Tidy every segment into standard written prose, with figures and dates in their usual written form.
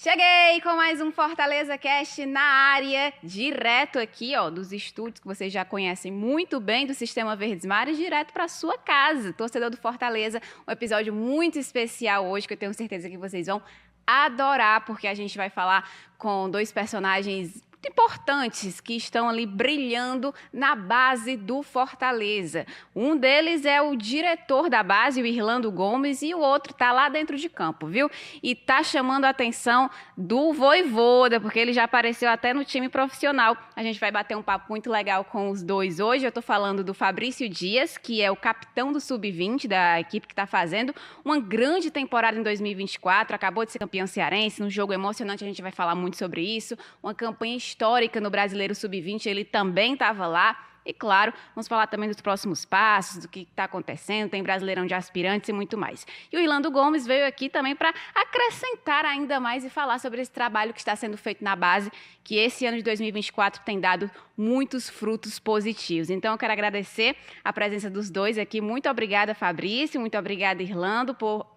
Cheguei com mais um Fortaleza Cast na área, direto aqui, ó, dos estúdios que vocês já conhecem muito bem do Sistema Verdes Mares, direto para sua casa, torcedor do Fortaleza. Um episódio muito especial hoje, que eu tenho certeza que vocês vão adorar, porque a gente vai falar com dois personagens muito importantes que estão ali brilhando na base do Fortaleza. Um deles é o diretor da base, o Irlando Gomes, e o outro está lá dentro de campo, viu? E está chamando a atenção do Vojvoda, porque ele já apareceu até no time profissional. A gente vai bater um papo muito legal com os dois hoje. Eu estou falando do Fabrício Dias, que é o capitão do Sub-20 da equipe que está fazendo uma grande temporada em 2024, acabou de ser campeão cearense, num jogo emocionante, a gente vai falar muito sobre isso, uma campanha histórica no Brasileiro Sub-20, ele também estava lá. E, claro, vamos falar também dos próximos passos, do que está acontecendo, tem Brasileirão de Aspirantes e muito mais. E o Irlando Gomes veio aqui também para acrescentar ainda mais e falar sobre esse trabalho que está sendo feito na base, que esse ano de 2024 tem dado muitos frutos positivos. Então, eu quero agradecer a presença dos dois aqui. Muito obrigada, Fabrício, muito obrigada, Irlando, por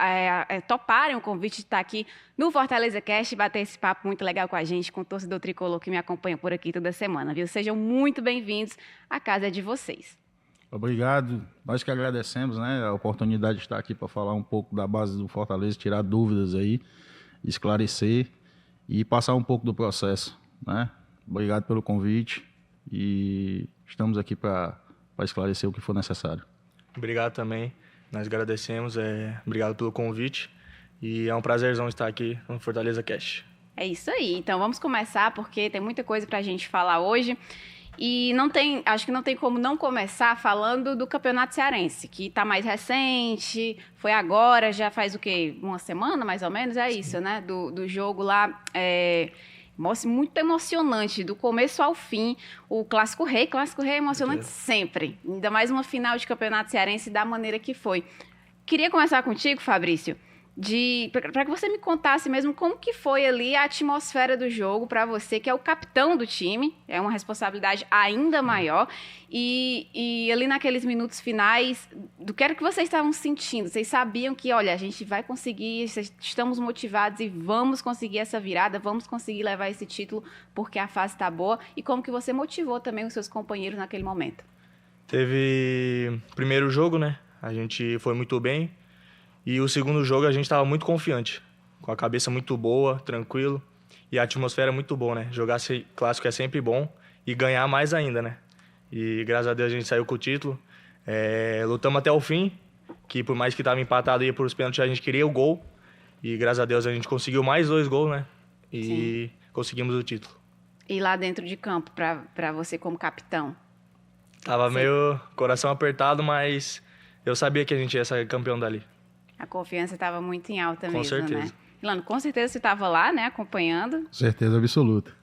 toparem o convite de estar aqui no Fortaleza Cast e bater esse papo muito legal com a gente, com o torcedor tricolor que me acompanha por aqui toda semana, viu? Sejam muito bem-vindos, a casa é de vocês. Obrigado, nós que agradecemos, né, a oportunidade de estar aqui para falar um pouco da base do Fortaleza, tirar dúvidas aí, esclarecer e passar um pouco do processo, né? Obrigado pelo convite e estamos aqui para esclarecer o que for necessário. Obrigado também, nós agradecemos, obrigado pelo convite e é um prazerzão estar aqui no Fortaleza Cast. É isso aí, então vamos começar porque tem muita coisa para a gente falar hoje. E acho que não tem como não começar falando do Campeonato Cearense, que está mais recente, foi agora, já faz o quê? Uma semana, mais ou menos? É isso, né? Do jogo lá, muito emocionante, do começo ao fim. O Clássico Rei é emocionante sempre, ainda mais uma final de Campeonato Cearense da maneira que foi. Queria começar contigo, Fabrício, para que você me contasse mesmo como que foi ali a atmosfera do jogo para você, que é o capitão do time, é uma responsabilidade ainda maior, e ali naqueles minutos finais, do que era que vocês estavam sentindo? Vocês sabiam que, olha, a gente vai conseguir, estamos motivados e vamos conseguir essa virada, vamos conseguir levar esse título porque a fase está boa, e como que você motivou também os seus companheiros naquele momento? Teve o primeiro jogo, né? A gente foi muito bem. E o segundo jogo a gente estava muito confiante, com a cabeça muito boa, tranquilo, e a atmosfera muito boa, né? Jogar clássico é sempre bom e ganhar mais ainda, né? E graças a Deus a gente saiu com o título, lutamos até o fim, que por mais que estava empatado aí por os pênaltis, a gente queria o gol, e graças a Deus a gente conseguiu mais 2 gols, né? E Sim. Conseguimos o título. E lá dentro de campo, para você como capitão? Tava meio coração apertado, mas eu sabia que a gente ia sair campeão dali. A confiança estava muito em alta mesmo, com certeza. Né? Ilano, com certeza você estava lá, né, acompanhando. Certeza absoluta.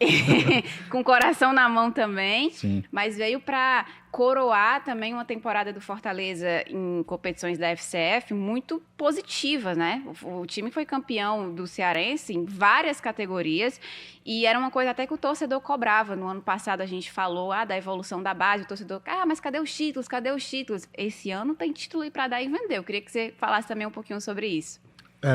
Com o coração na mão também. Sim. Mas veio para coroar também uma temporada do Fortaleza em competições da FCF muito positiva, né? O time foi campeão do Cearense em várias categorias e era uma coisa até que o torcedor cobrava. No ano passado a gente falou da evolução da base, o torcedor, mas cadê os títulos? Cadê os títulos? Esse ano tem título aí para dar e vender. Eu queria que você falasse também um pouquinho sobre isso.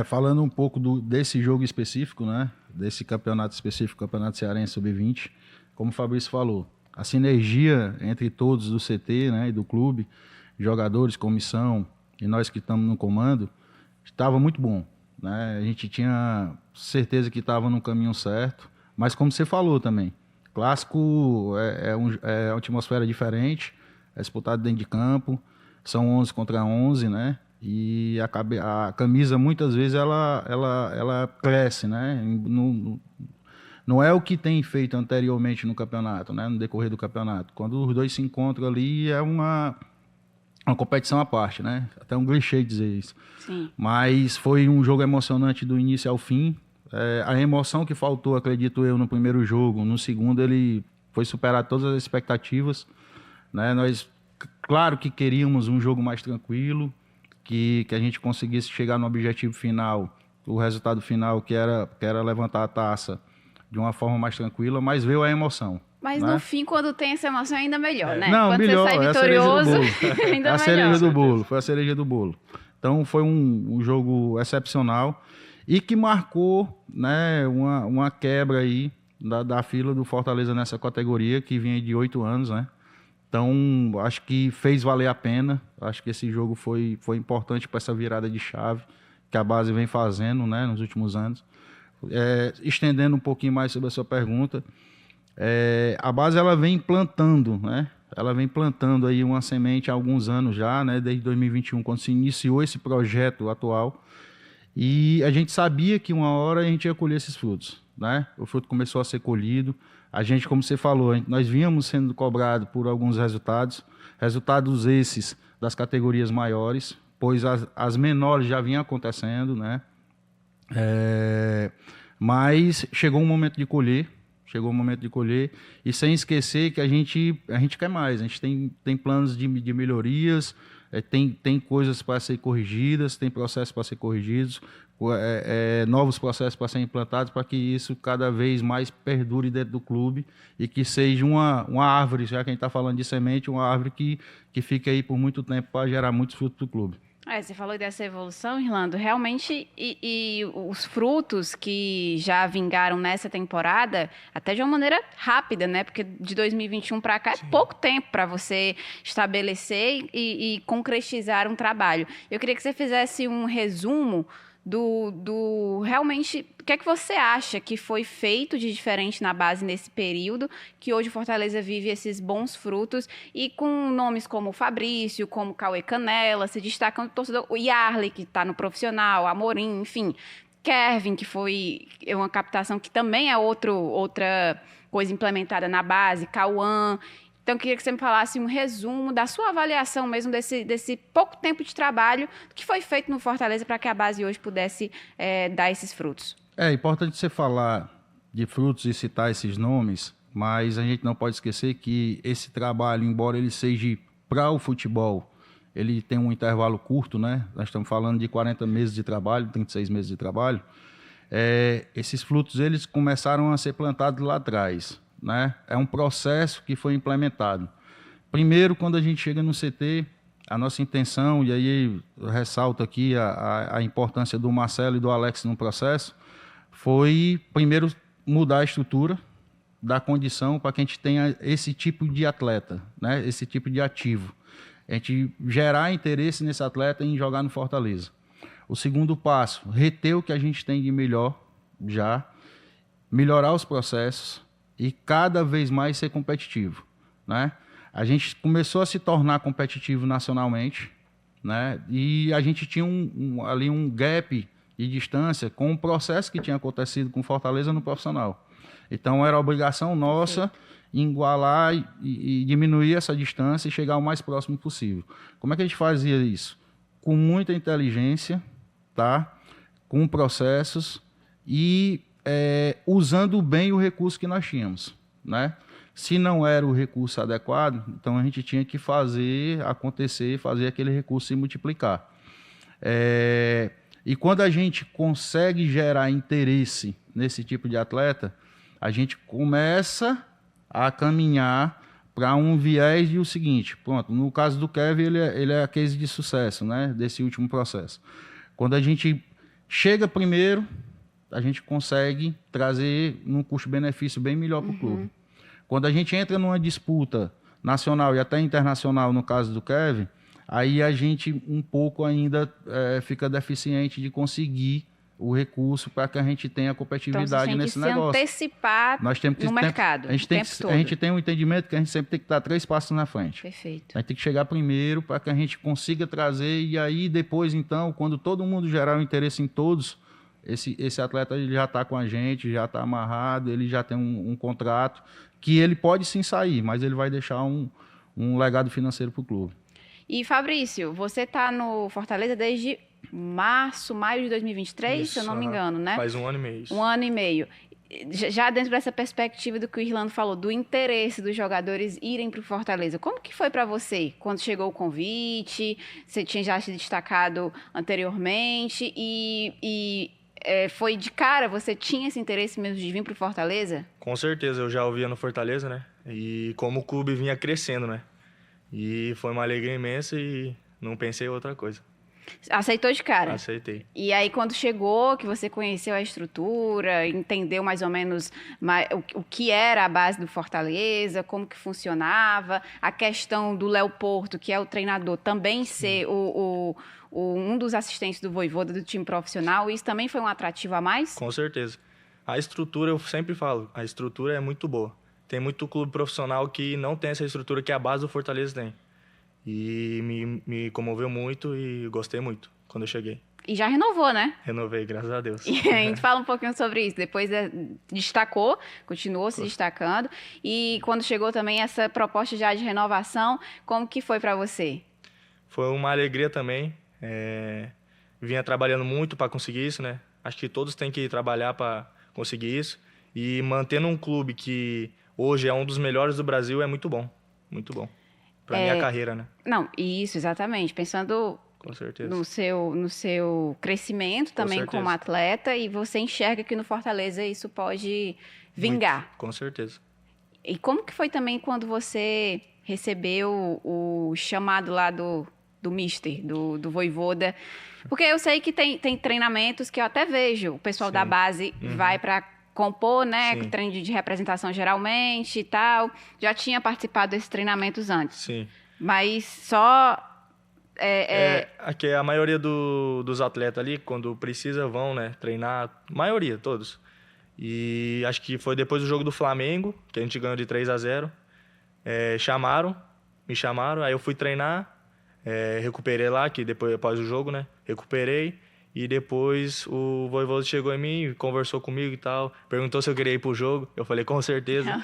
Falando um pouco desse jogo específico, né? Desse campeonato específico, Campeonato Cearense Sub-20, como o Fabrício falou, a sinergia entre todos do CT, né, e do clube, jogadores, comissão e nós que estamos no comando, estava muito bom, né? A gente tinha certeza que estava no caminho certo, mas como você falou também, clássico é uma atmosfera diferente, é disputado dentro de campo, são 11 contra 11, né? E a camisa muitas vezes ela cresce, né? Não é o que tem feito anteriormente no campeonato, né? No decorrer do campeonato. Quando os dois se encontram ali é uma competição à parte, né? Até um clichê dizer isso. Sim. Mas foi um jogo emocionante do início ao fim. A emoção que faltou, acredito eu, no primeiro jogo, no segundo ele foi superar todas as expectativas, né? Nós, claro que queríamos um jogo mais tranquilo, que a gente conseguisse chegar no objetivo final, o resultado final, que era levantar a taça de uma forma mais tranquila, mas veio a emoção. Mas né? No fim, quando tem essa emoção, é ainda melhor, né? Não, quando melhor, você sai vitorioso, ainda melhor. Foi a cereja do bolo. Então foi um jogo excepcional e que marcou, né, uma quebra aí da fila do Fortaleza nessa categoria, que vinha de 8 anos, né? Então, acho que fez valer a pena. Acho que esse jogo foi importante para essa virada de chave que a base vem fazendo, né, nos últimos anos. Estendendo um pouquinho mais sobre a sua pergunta, a base ela vem plantando, né? Ela vem plantando aí uma semente há alguns anos já, né? Desde 2021, quando se iniciou esse projeto atual. E a gente sabia que uma hora a gente ia colher esses frutos, né? O fruto começou a ser colhido. A gente, como você falou, nós vínhamos sendo cobrados por alguns resultados esses das categorias maiores, pois as menores já vinham acontecendo, né? Mas chegou um momento de colher, e sem esquecer que a gente quer mais, a gente tem planos de melhorias, tem coisas para ser corrigidas, tem processos para ser corrigidos, novos processos para serem implantados, para que isso cada vez mais perdure dentro do clube e que seja uma árvore, já que a gente está falando de semente, uma árvore que fique aí por muito tempo para gerar muitos frutos para o clube. Você falou dessa evolução, Irlando, realmente, e os frutos que já vingaram nessa temporada, até de uma maneira rápida, né? Porque de 2021 para cá é pouco tempo para você estabelecer e concretizar um trabalho. Eu queria que você fizesse um resumo do realmente, o que é que você acha que foi feito de diferente na base nesse período, que hoje o Fortaleza vive esses bons frutos, e com nomes como o Fabrício, como Cauê Canela, se destacam o torcedor, o Yarley, que está no profissional, Amorim, enfim, Kevin, que foi uma captação que também é outra coisa implementada na base, Cauã. Então, eu queria que você me falasse um resumo da sua avaliação mesmo desse pouco tempo de trabalho que foi feito no Fortaleza para que a base hoje pudesse dar esses frutos. É importante você falar de frutos e citar esses nomes, mas a gente não pode esquecer que esse trabalho, embora ele seja para o futebol, ele tem um intervalo curto, né? Nós estamos falando de 40 meses de trabalho, 36 meses de trabalho. Esses frutos eles começaram a ser plantados lá atrás, né? É um processo que foi implementado. Primeiro, quando a gente chega no CT, a nossa intenção, e aí eu ressalto aqui a importância do Marcelo e do Alex no processo, foi primeiro mudar a estrutura, dar condição para que a gente tenha esse tipo de atleta, né? Esse tipo de ativo. A gente gerar interesse nesse atleta em jogar no Fortaleza. O segundo passo, reter o que a gente tem de melhor já, melhorar os processos, e cada vez mais ser competitivo, né? A gente começou a se tornar competitivo nacionalmente, né? E a gente tinha ali um gap de distância com o processo que tinha acontecido com Fortaleza no profissional. Então era obrigação nossa igualar e diminuir essa distância e chegar o mais próximo possível. Como é que a gente fazia isso? Com muita inteligência, tá? Com processos e usando bem o recurso que nós tínhamos, né? Se não era o recurso adequado, então a gente tinha que fazer acontecer, fazer aquele recurso se multiplicar. E quando a gente consegue gerar interesse nesse tipo de atleta, a gente começa a caminhar para um viés de o seguinte, pronto, no caso do Kevin, ele é a case de sucesso, né, desse último processo. Quando a gente chega primeiro, a gente consegue trazer um custo-benefício bem melhor para o clube. Quando a gente entra numa disputa nacional e até internacional, no caso do Kevin, aí a gente um pouco ainda fica deficiente de conseguir o recurso para que a gente tenha competitividade nesse negócio. Então, se antecipar no mercado, a gente tem um entendimento que a gente sempre tem que estar 3 passos na frente. Perfeito. A gente tem que chegar primeiro para que a gente consiga trazer, e aí depois, então, quando todo mundo gerar o interesse em todos, esse atleta ele já está com a gente, já está amarrado, ele já tem um contrato, que ele pode sim sair, mas ele vai deixar um legado financeiro para o clube. E Fabrício, você está no Fortaleza desde maio de 2023, se eu não me engano, né? Faz 1 ano e meio. Isso. 1 ano e meio. Já dentro dessa perspectiva do que o Irlando falou, do interesse dos jogadores irem para o Fortaleza, como que foi para você quando chegou o convite? Você tinha já se destacado anteriormente foi de cara, você tinha esse interesse mesmo de vir para o Fortaleza? Com certeza, eu já ouvia no Fortaleza, né? E como o clube vinha crescendo, né? E foi uma alegria imensa e não pensei em outra coisa. Aceitou de cara? Aceitei. E aí, quando chegou, que você conheceu a estrutura, entendeu mais ou menos o que era a base do Fortaleza, como que funcionava, a questão do Léo Porto, que é o treinador, também ser um dos assistentes do Vojvoda do time profissional, isso também foi um atrativo a mais? Com certeza. A estrutura, eu sempre falo, a estrutura é muito boa. Tem muito clube profissional que não tem essa estrutura que a base do Fortaleza tem. E me comoveu muito e gostei muito quando eu cheguei. E já renovou, né? Renovei, graças a Deus. E a gente fala um pouquinho sobre isso. Depois destacou, continuou se destacando. E quando chegou também essa proposta já de renovação, como que foi para você? Foi uma alegria também. Vinha trabalhando muito para conseguir isso, né? Acho que todos têm que trabalhar para conseguir isso. E mantendo um clube que hoje é um dos melhores do Brasil é muito bom. Muito bom. Para minha carreira, né? Não, isso, exatamente. Pensando Com certeza. no seu crescimento também como atleta, e você enxerga que no Fortaleza isso pode vingar. Muito, com certeza. E como que foi também quando você recebeu o chamado lá do mister, do Vojvoda? Porque eu sei que tem treinamentos que eu até vejo, o pessoal da base vai para compor, né, treino de representação geralmente e tal. Já tinha participado desses treinamentos antes. Sim. Mas só... Aqui a maioria dos atletas ali, quando precisa, vão, né, treinar. Maioria, todos. E acho que foi depois do jogo do Flamengo, que a gente ganhou de 3-0. Me chamaram, aí eu fui treinar, recuperei lá, que depois, após o jogo, né, recuperei. E depois o Vojvoda chegou em mim, conversou comigo e tal, perguntou se eu queria ir pro jogo. Eu falei, com certeza.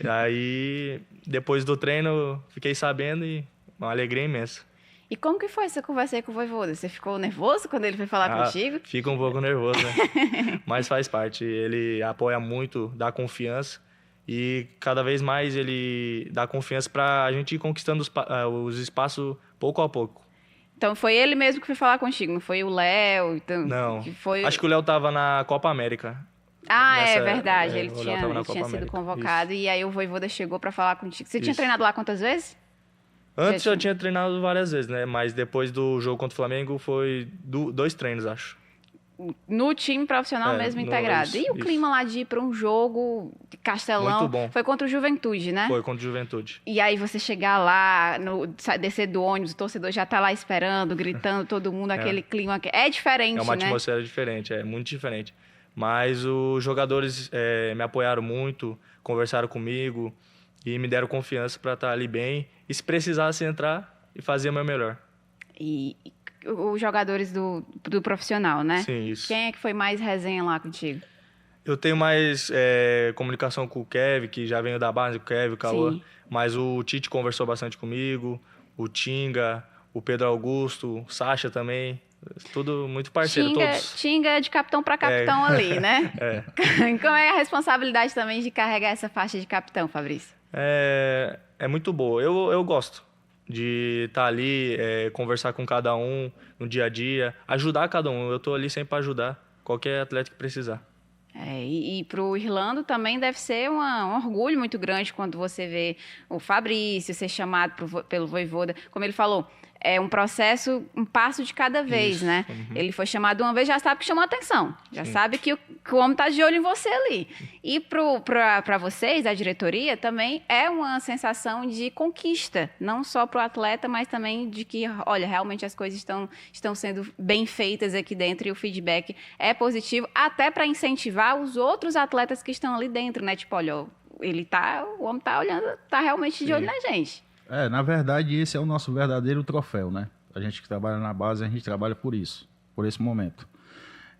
Aí, depois do treino, fiquei sabendo e uma alegria imensa. E como que foi essa conversa aí com o Vojvoda? Você ficou nervoso quando ele foi falar contigo? Fica um pouco nervoso, né? Mas faz parte. Ele apoia muito, dá confiança. E cada vez mais ele dá confiança pra gente ir conquistando os espaços pouco a pouco. Então foi ele mesmo que foi falar contigo, não foi o Léo? Então, não, que foi... acho que o Léo tava na Copa América. É verdade, ele tinha sido América. convocado. Isso. E aí o Vojvoda chegou para falar contigo. Você tinha treinado lá quantas vezes? Antes eu tinha treinado várias vezes, né? Mas depois do jogo contra o Flamengo foi 2 treinos, acho. No time profissional mesmo integrado. E o clima lá de ir para um jogo de Castelão? Muito bom. Foi contra o Juventude, né? Foi contra o Juventude. E aí você chegar lá, descer do ônibus, o torcedor já tá lá esperando, gritando, todo mundo, aquele clima que é diferente, né? É uma atmosfera diferente, é muito diferente. Mas os jogadores me apoiaram muito, conversaram comigo e me deram confiança para estar ali bem. E se precisasse entrar e fazer o meu melhor. E os jogadores do profissional, né? Sim, isso. Quem é que foi mais resenha lá contigo? Eu tenho mais comunicação com o Kevin, que já veio da base, o Kevin, o Cauã. Mas o Tite conversou bastante comigo, o Tinga, o Pedro Augusto, o Sacha também. Tudo muito parceiro, todos. Tinga de capitão para capitão ali, né? Como é a responsabilidade também de carregar essa faixa de capitão, Fabrício? É muito boa. Eu gosto de estar ali, conversar com cada um no dia a dia, ajudar cada um. Eu estou ali sempre para ajudar qualquer atleta que precisar. E para o Irlando também deve ser um orgulho muito grande quando você vê o Fabrício ser chamado pelo Vojvoda. Como ele falou, é um processo, um passo de cada vez, né? Ele foi chamado uma vez, já sabe que chamou atenção. Já sabe que o homem está de olho em você ali. E para vocês, a diretoria, também é uma sensação de conquista. Não só para o atleta, mas também de que, olha, realmente as coisas estão sendo bem feitas aqui dentro e o feedback é positivo, até para incentivar os outros atletas que estão ali dentro, né? Tipo, olha, o homem está olhando, está realmente de olho na gente. Na verdade, esse é o nosso verdadeiro troféu, né? A gente que trabalha na base, a gente trabalha por isso, por esse momento.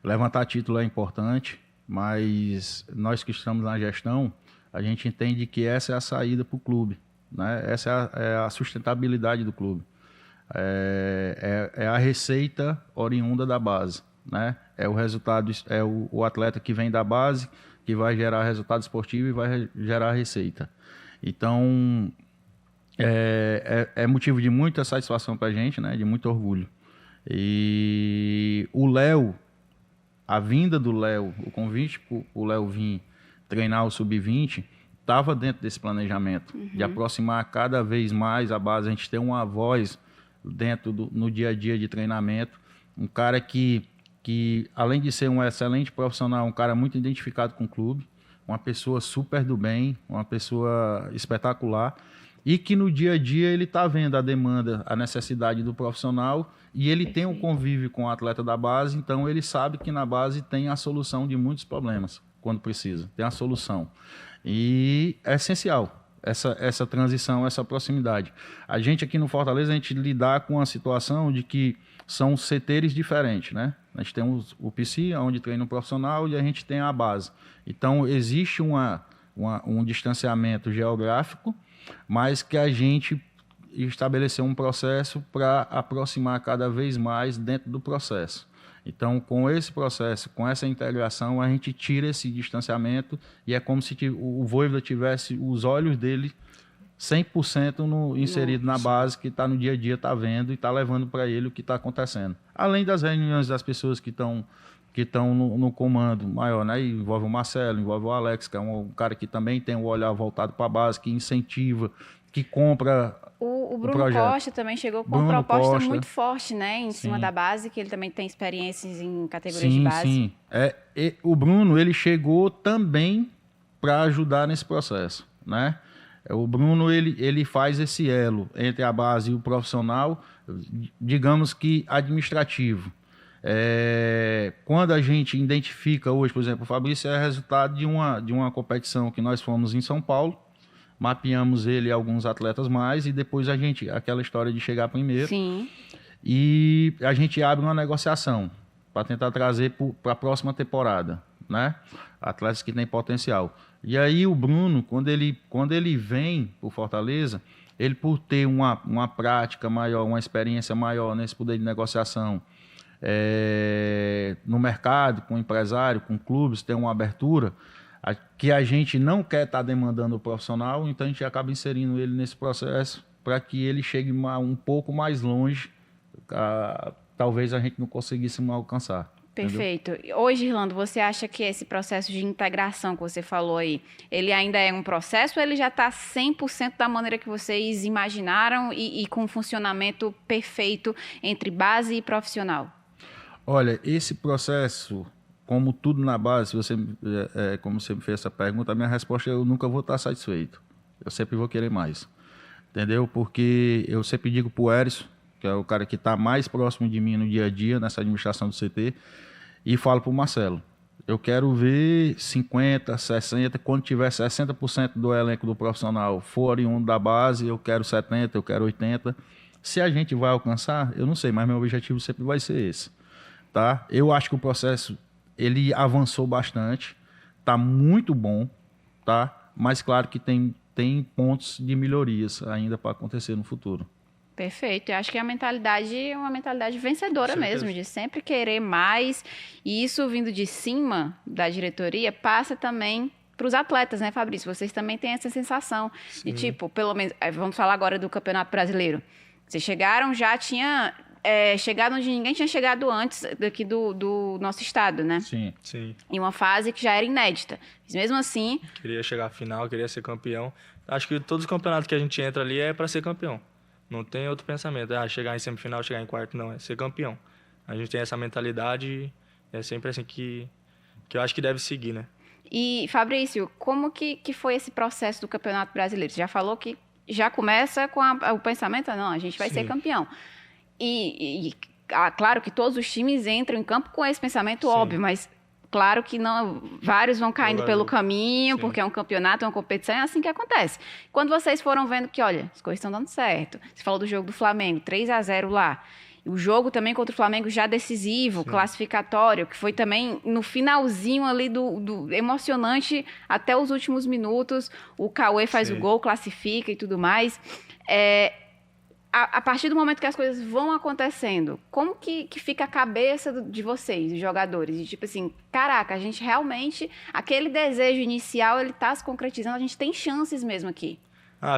Levantar título é importante, mas nós que estamos na gestão, a gente entende que essa é a saída para o clube, né? Essa é a sustentabilidade do clube. É a receita oriunda da base, né? É o resultado, é o atleta que vem da base, que vai gerar resultado esportivo e vai gerar receita. Então... É motivo de muita satisfação para a gente, né? De muito orgulho. E o Léo, a vinda do Léo, o convite para o Léo vir treinar o Sub-20, estava dentro desse planejamento, de aproximar cada vez mais a base, a gente ter uma voz no dia a dia de treinamento. Um cara que além de ser um excelente profissional, um cara muito identificado com o clube, uma pessoa super do bem, uma pessoa espetacular, e que no dia a dia ele está vendo a demanda, a necessidade do profissional, e ele tem um convívio com o atleta da base, então ele sabe que na base tem a solução de muitos problemas, quando precisa, tem a solução. E é essencial essa transição, essa proximidade. A gente aqui no Fortaleza, a gente lidar com a situação de que são setores diferentes, né? A gente tem o PC, onde treina um profissional, e a gente tem a base. Então, existe um distanciamento geográfico, mas que a gente estabeleceu um processo para aproximar cada vez mais dentro do processo. Então, com esse processo, com essa integração, a gente tira esse distanciamento e é como se o Vojvoda tivesse os olhos dele 100% inserido na base, que está no dia a dia, está vendo e está levando para ele o que está acontecendo. Além das reuniões das pessoas que estão no comando maior, né? Envolve o Marcelo, envolve o Alex, que é um cara que também tem um olhar voltado para a base, que incentiva, que compra o Bruno projeto. Costa também chegou com uma proposta muito forte, né? Em cima da base, que ele também tem experiências em categorias de base. Sim. O Bruno, ele chegou também para ajudar nesse processo, né? O Bruno, ele faz esse elo entre a base e o profissional, digamos que administrativo. Quando a gente identifica hoje, por exemplo, o Fabrício é resultado de uma competição que nós fomos em São Paulo, mapeamos ele e alguns atletas mais, e depois aquela história de chegar primeiro. Sim. E a gente abre uma negociação para tentar trazer para a próxima temporada, né? Atletas que têm potencial. E aí o Bruno, quando ele vem para o Fortaleza, ele por ter uma prática maior, uma experiência maior nesse poder de negociação no mercado, com empresário, com clubes, tem uma abertura que a gente não quer estar demandando o profissional, então a gente acaba inserindo ele nesse processo para que ele chegue um pouco mais longe, talvez a gente não conseguisse alcançar. Perfeito. Entendeu? Hoje, Irlando, você acha que esse processo de integração que você falou aí, ele ainda é um processo ou ele já está 100% da maneira que vocês imaginaram e com um funcionamento perfeito entre base e profissional? Olha, esse processo, como tudo na base, como você me fez essa pergunta, a minha resposta é: eu nunca vou estar satisfeito. Eu sempre vou querer mais. Entendeu? Porque eu sempre digo para o Erisson, que é o cara que está mais próximo de mim no dia a dia, nessa administração do CT, e falo para o Marcelo: eu quero ver 50%, 60%, quando tiver 60% do elenco do profissional for oriundo da base, eu quero 70%, eu quero 80%. Se a gente vai alcançar, eu não sei, mas meu objetivo sempre vai ser esse. Tá? Eu acho que o processo ele avançou bastante, está muito bom, tá? Mas claro que tem pontos de melhorias ainda para acontecer no futuro. Perfeito. Eu acho que a mentalidade é uma mentalidade vencedora mesmo, de sempre querer mais. E isso vindo de cima da diretoria passa também para os atletas, né, Fabrício? Vocês também têm essa sensação. Sim. De tipo, pelo menos, vamos falar agora do Campeonato Brasileiro. Vocês chegaram, já tinha chegado onde ninguém tinha chegado antes daqui do nosso estado, né? Sim. Em uma fase que já era inédita. Mas mesmo assim... Queria chegar à final, queria ser campeão. Acho que todos os campeonatos que a gente entra ali é para ser campeão. Não tem outro pensamento. Chegar em semifinal, chegar em quarto, não. É ser campeão. A gente tem essa mentalidade e é sempre assim que eu acho que deve seguir, né? E, Fabrício, como que foi esse processo do Campeonato Brasileiro? Você já falou que já começa com o pensamento, não, a gente vai ser campeão. Claro que todos os times entram em campo com esse pensamento, óbvio, mas claro que não, vários vão caindo pelo caminho, porque é um campeonato, é uma competição, é assim que acontece. Quando vocês foram vendo que, olha, as coisas estão dando certo, você falou do jogo do Flamengo, 3-0 lá, o jogo também contra o Flamengo já decisivo, classificatório, que foi também no finalzinho ali do emocionante até os últimos minutos, o Cauê faz o gol, classifica e tudo mais. A partir do momento que as coisas vão acontecendo, como que fica a cabeça de vocês, os jogadores? De tipo assim, caraca, a gente realmente, aquele desejo inicial, ele tá se concretizando, a gente tem chances mesmo aqui.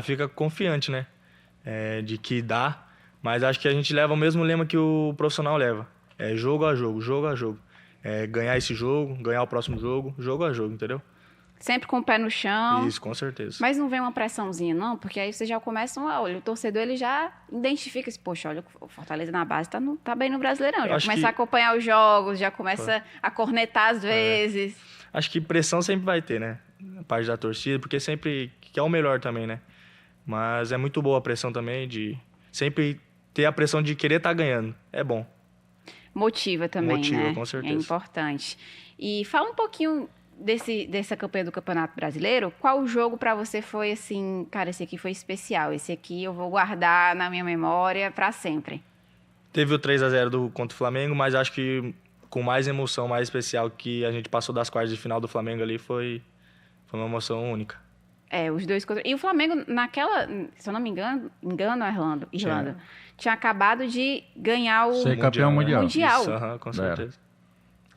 Fica confiante, né? De que dá, mas acho que a gente leva o mesmo lema que o profissional leva. É jogo a jogo, jogo a jogo. Ganhar esse jogo, ganhar o próximo jogo, jogo a jogo, entendeu? Sempre com o pé no chão. Isso, com certeza. Mas não vem uma pressãozinha, não? Porque aí vocês já começam a olhar. O torcedor, ele já identifica assim, poxa, olha, o Fortaleza na base tá bem no Brasileirão. Já começa a acompanhar os jogos, já começa a cornetar às vezes. Acho que pressão sempre vai ter, né? A parte da torcida, porque sempre quer o melhor também, né? Mas é muito boa a pressão também, de sempre ter a pressão de querer estar ganhando. É bom. Motiva também, Motiva, né? com certeza. É importante. E fala um pouquinho dessa campanha do Campeonato Brasileiro. Qual jogo pra você foi assim, cara, esse aqui foi especial, esse aqui eu vou guardar na minha memória pra sempre? Teve o 3-0 contra o Flamengo, mas acho que com mais emoção, mais especial, que a gente passou das quartas de final do Flamengo ali, foi uma emoção única. Os dois contra... E o Flamengo, naquela, se eu não me engano, Irlanda, tinha acabado de ganhar o Ser campeão mundial. Isso, com certeza.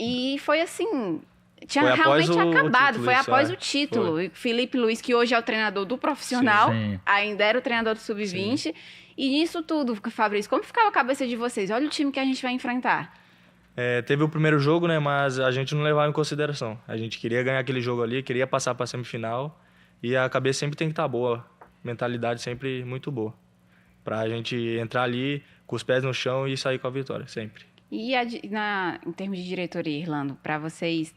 E foi assim, tinha Foi após realmente acabado, título, foi isso, após o título. E Felipe Luiz, que hoje é o treinador do profissional, Sim. ainda era o treinador do Sub-20. E nisso tudo, Fabrício, como ficava a cabeça de vocês? Olha o time que a gente vai enfrentar. Teve o primeiro jogo, né? Mas a gente não levava em consideração. A gente queria ganhar aquele jogo ali, queria passar para a semifinal. E a cabeça sempre tem que estar boa. Mentalidade sempre muito boa. Pra gente entrar ali com os pés no chão e sair com a vitória, sempre. E em termos de diretoria, Irlando, para vocês,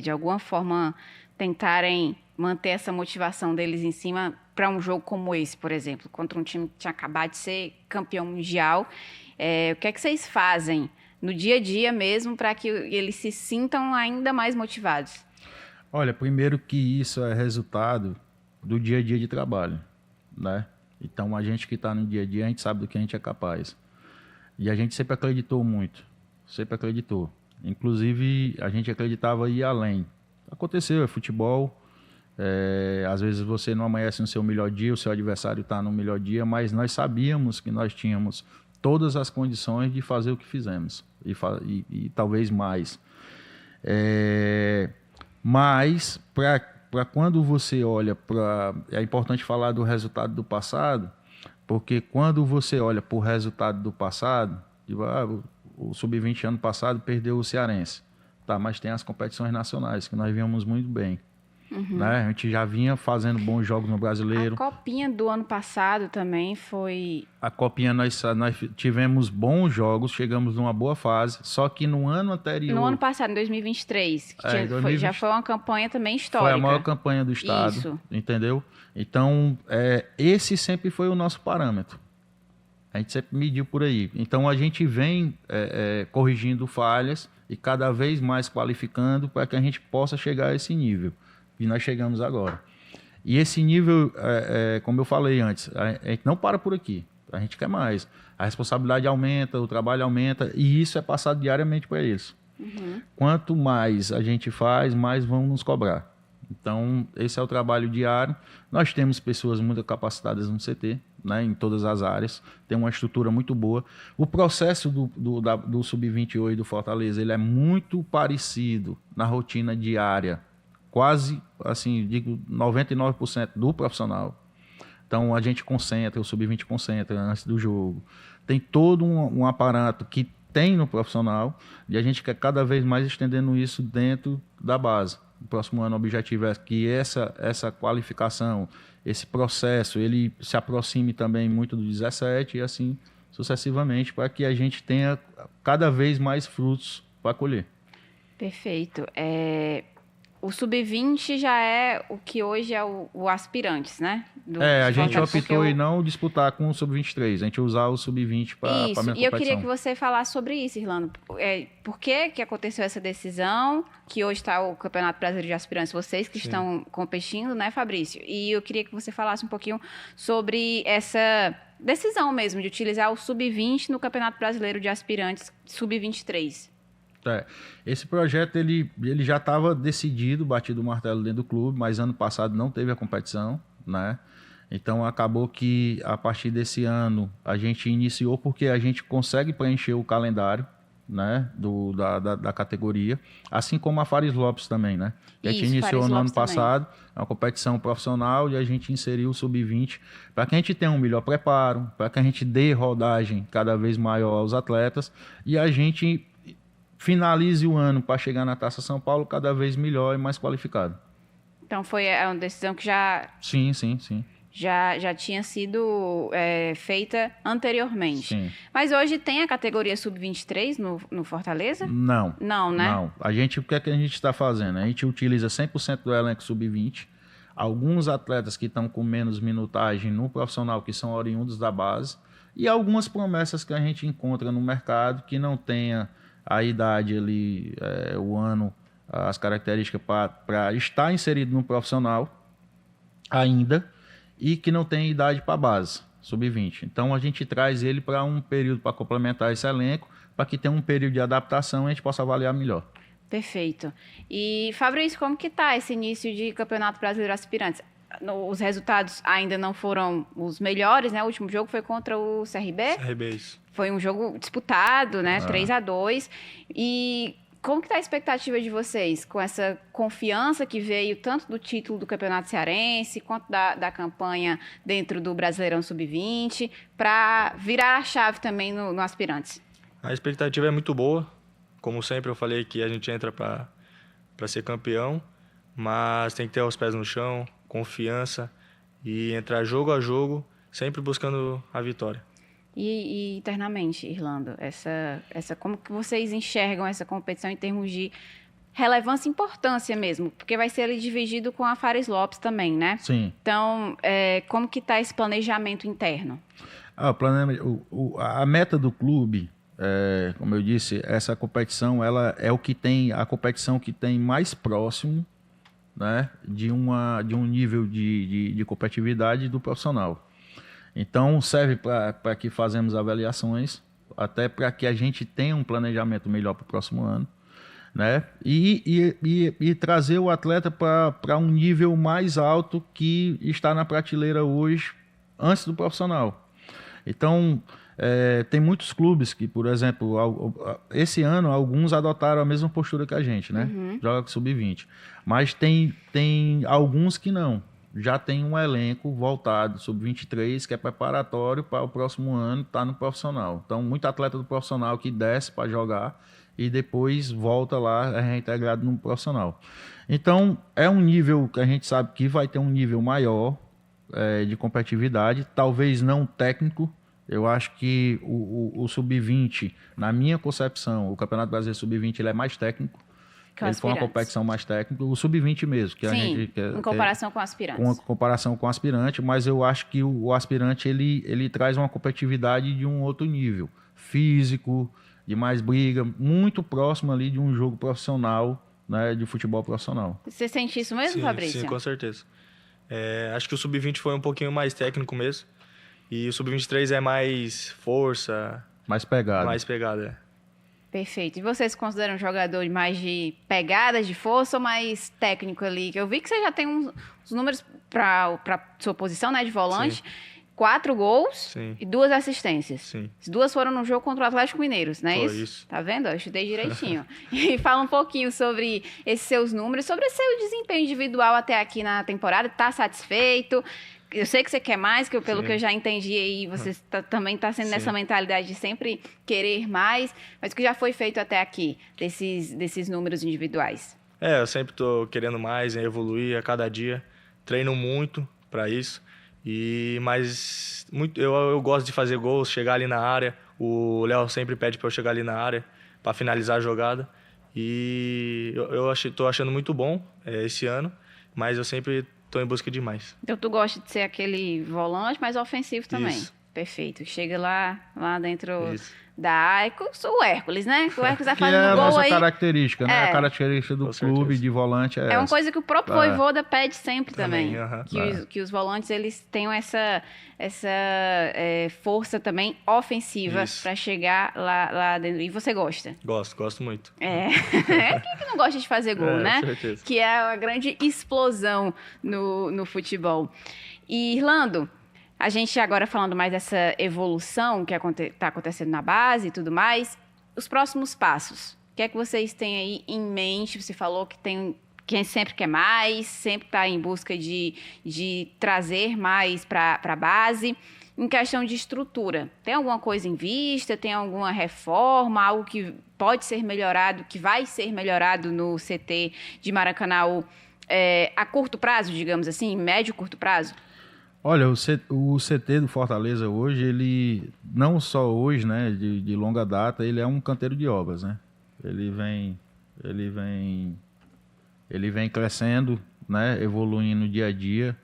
de alguma forma, tentarem manter essa motivação deles em cima para um jogo como esse, por exemplo, contra um time que tinha acabado de ser campeão mundial, o que é que vocês fazem no dia a dia mesmo para que eles se sintam ainda mais motivados? Olha, primeiro que isso é resultado do dia a dia de trabalho, né? Então, a gente que está no dia a dia, a gente sabe do que a gente é capaz. E a gente sempre acreditou muito, sempre acreditou. Inclusive, a gente acreditava ir além. Aconteceu, é futebol. Às vezes você não amanhece no seu melhor dia, o seu adversário está no melhor dia, mas nós sabíamos que nós tínhamos todas as condições de fazer o que fizemos. E talvez mais. Mas, para quando você olha para... É importante falar do resultado do passado, porque quando você olha para o resultado do passado, o Sub-20 ano passado perdeu o Cearense. Tá, mas tem as competições nacionais, que nós víamos muito bem. Né? A gente já vinha fazendo bons jogos no Brasileiro. A Copinha do ano passado também foi... A Copinha nós tivemos bons jogos, chegamos numa boa fase, só que no ano anterior... No ano passado, em 2023, já foi uma campanha também histórica. Foi a maior campanha do estado, Isso. Entendeu? Então, esse sempre foi o nosso parâmetro. A gente sempre mediu por aí. Então, a gente vem corrigindo falhas e cada vez mais qualificando para que a gente possa chegar a esse nível. E nós chegamos agora. E esse nível, como eu falei antes, a gente não para por aqui. A gente quer mais. A responsabilidade aumenta, o trabalho aumenta, e isso é passado diariamente para eles. Quanto mais a gente faz, mais vão nos cobrar. Então, esse é o trabalho diário. Nós temos pessoas muito capacitadas no CT, né, em todas as áreas. Tem uma estrutura muito boa. O processo do Sub-20 hoje do Fortaleza, ele é muito parecido na rotina diária. Quase, assim, digo 99% do profissional. Então, a gente concentra, o Sub-20 concentra antes do jogo. Tem todo um aparato que tem no profissional e a gente quer cada vez mais estendendo isso dentro da base. O próximo ano o objetivo é que essa qualificação, esse processo, ele se aproxime também muito do 17 e assim sucessivamente, para que a gente tenha cada vez mais frutos para colher. Perfeito. O Sub-20 já é o que hoje é o aspirantes, né? A gente optou em não disputar com o Sub-23, a gente usar o Sub-20 para a minha competição. E eu queria que você falasse sobre isso, Irlando. Por que aconteceu essa decisão, que hoje está o Campeonato Brasileiro de Aspirantes, vocês que estão competindo, né, Fabrício? E eu queria que você falasse um pouquinho sobre essa decisão mesmo, de utilizar o Sub-20 no Campeonato Brasileiro de Aspirantes Sub-23. Esse projeto ele já estava decidido, batido o martelo dentro do clube, mas ano passado não teve a competição, né? Então acabou que a partir desse ano a gente iniciou porque a gente consegue preencher o calendário, né, da categoria, assim como a Fares Lopes também, né? A gente iniciou no ano passado a competição profissional e a gente inseriu o Sub-20 para que a gente tenha um melhor preparo, para que a gente dê rodagem cada vez maior aos atletas e a gente finalize o ano para chegar na Taça São Paulo cada vez melhor e mais qualificado. Então foi uma decisão que já Sim. já tinha sido feita anteriormente. Sim. Mas hoje tem a categoria sub-23 no Fortaleza? Não. Não, né? Não. O que é que a gente está fazendo? A gente utiliza 100% do elenco sub-20. Alguns atletas que estão com menos minutagem no profissional, que são oriundos da base, e algumas promessas que a gente encontra no mercado que não tenha a idade ali, o ano, as características para estar inserido no profissional ainda, e que não tem idade para base, sub-20. Então a gente traz ele para um período para complementar esse elenco, para que tenha um período de adaptação e a gente possa avaliar melhor. Perfeito. E, Fabrício, como que está esse início de Campeonato Brasileiro Aspirantes? Os resultados ainda não foram os melhores, né? O último jogo foi contra o CRB. CRB, isso. Foi um jogo disputado, né? 3-2. E como que está a expectativa de vocês com essa confiança que veio tanto do título do Campeonato Cearense quanto da campanha dentro do Brasileirão Sub-20 para virar a chave também no Aspirantes? A expectativa é muito boa. Como sempre eu falei que a gente entra para ser campeão, mas tem que ter os pés no chão, confiança e entrar jogo a jogo, sempre buscando a vitória. E internamente, Irlando, como que vocês enxergam essa competição em termos de relevância e importância mesmo? Porque vai ser ali dividido com a Fares Lopes também, né? Sim. Então, como que está esse planejamento interno? A meta do clube, como eu disse, essa competição ela é a competição que tem mais próximo, né, de um nível de competitividade do profissional. Então, serve para que fazemos avaliações, até para que a gente tenha um planejamento melhor para o próximo ano, né? E trazer o atleta para um nível mais alto que está na prateleira hoje, antes do profissional. Então, tem muitos clubes que, por exemplo, esse ano, alguns adotaram a mesma postura que a gente, né? Joga com sub-20. Mas tem alguns que não. Já tem um elenco voltado, sub-23, que é preparatório para o próximo ano estar no profissional. Então, muito atleta do profissional que desce para jogar e depois volta lá, reintegrado no profissional. Então, é um nível que a gente sabe que vai ter um nível maior de competitividade, talvez não técnico. Eu acho que o sub-20, na minha concepção, o Campeonato Brasileiro sub-20 ele é mais técnico. Ele foi uma competição mais técnica, o sub-20 mesmo. Que Sim, a gente, em comparação com aspirantes. Com comparação com aspirante, mas eu acho que o aspirante ele traz uma competitividade de um outro nível. Físico, de mais briga, muito próximo ali de um jogo profissional, né, de futebol profissional. Você sente isso mesmo, Sim, Fabrício? sim, com certeza. Acho que o sub-20 foi um pouquinho mais técnico mesmo. E o sub-23 é mais força. Mais pegada. Mais pegada, Perfeito. E vocês consideram um jogador mais de pegada, de força ou mais técnico ali? Eu vi que você já tem uns números para sua posição, né, de volante. Sim. 4 gols Sim. e 2 assistências. Sim. As 2 foram no jogo contra o Atlético Mineiro, não é Foi isso? isso. Tá vendo? Eu estudei direitinho. E fala um pouquinho sobre esses seus números, sobre seu desempenho individual até aqui na temporada. Tá satisfeito? Eu sei que você quer mais, pelo Sim. que eu já entendi aí, você também está sendo Sim. nessa mentalidade de sempre querer mais, mas o que já foi feito até aqui, desses números individuais? Eu sempre tô querendo mais, evoluir a cada dia. Treino muito para isso. Mas eu gosto de fazer gols, chegar ali na área. O Léo sempre pede para eu chegar ali na área para finalizar a jogada. E eu tô achando muito bom esse ano, mas eu sempre tô em busca de mais. Então tu gosta de ser aquele volante, mas ofensivo também. Isso. Perfeito. Chega lá dentro Isso. da área, o Hércules, né? O Hércules vai Que fazendo é a gol nossa aí. característica, né? A característica do Com clube certeza. de volante É uma coisa que o próprio Vojvoda pede sempre também. aham. Que os volantes eles tenham essa força também ofensiva Isso. para chegar lá dentro. E você gosta? Gosto muito. Quem que não gosta de fazer gol, né? Com certeza. Que é uma grande explosão no futebol. E, Irlando, a gente agora falando mais dessa evolução que está acontecendo na base e tudo mais, os próximos passos. O que é que vocês têm aí em mente? Você falou que tem quem sempre quer mais, sempre está em busca de trazer mais para a base. Em questão de estrutura, tem alguma coisa em vista? Tem alguma reforma? Algo que pode ser melhorado, que vai ser melhorado no CT de Maracanaú a curto prazo, digamos assim, médio e curto prazo? Olha, o CT do Fortaleza hoje, ele, não só hoje, né, de longa data, ele é um canteiro de obras, né? Ele vem crescendo, né, evoluindo dia a dia.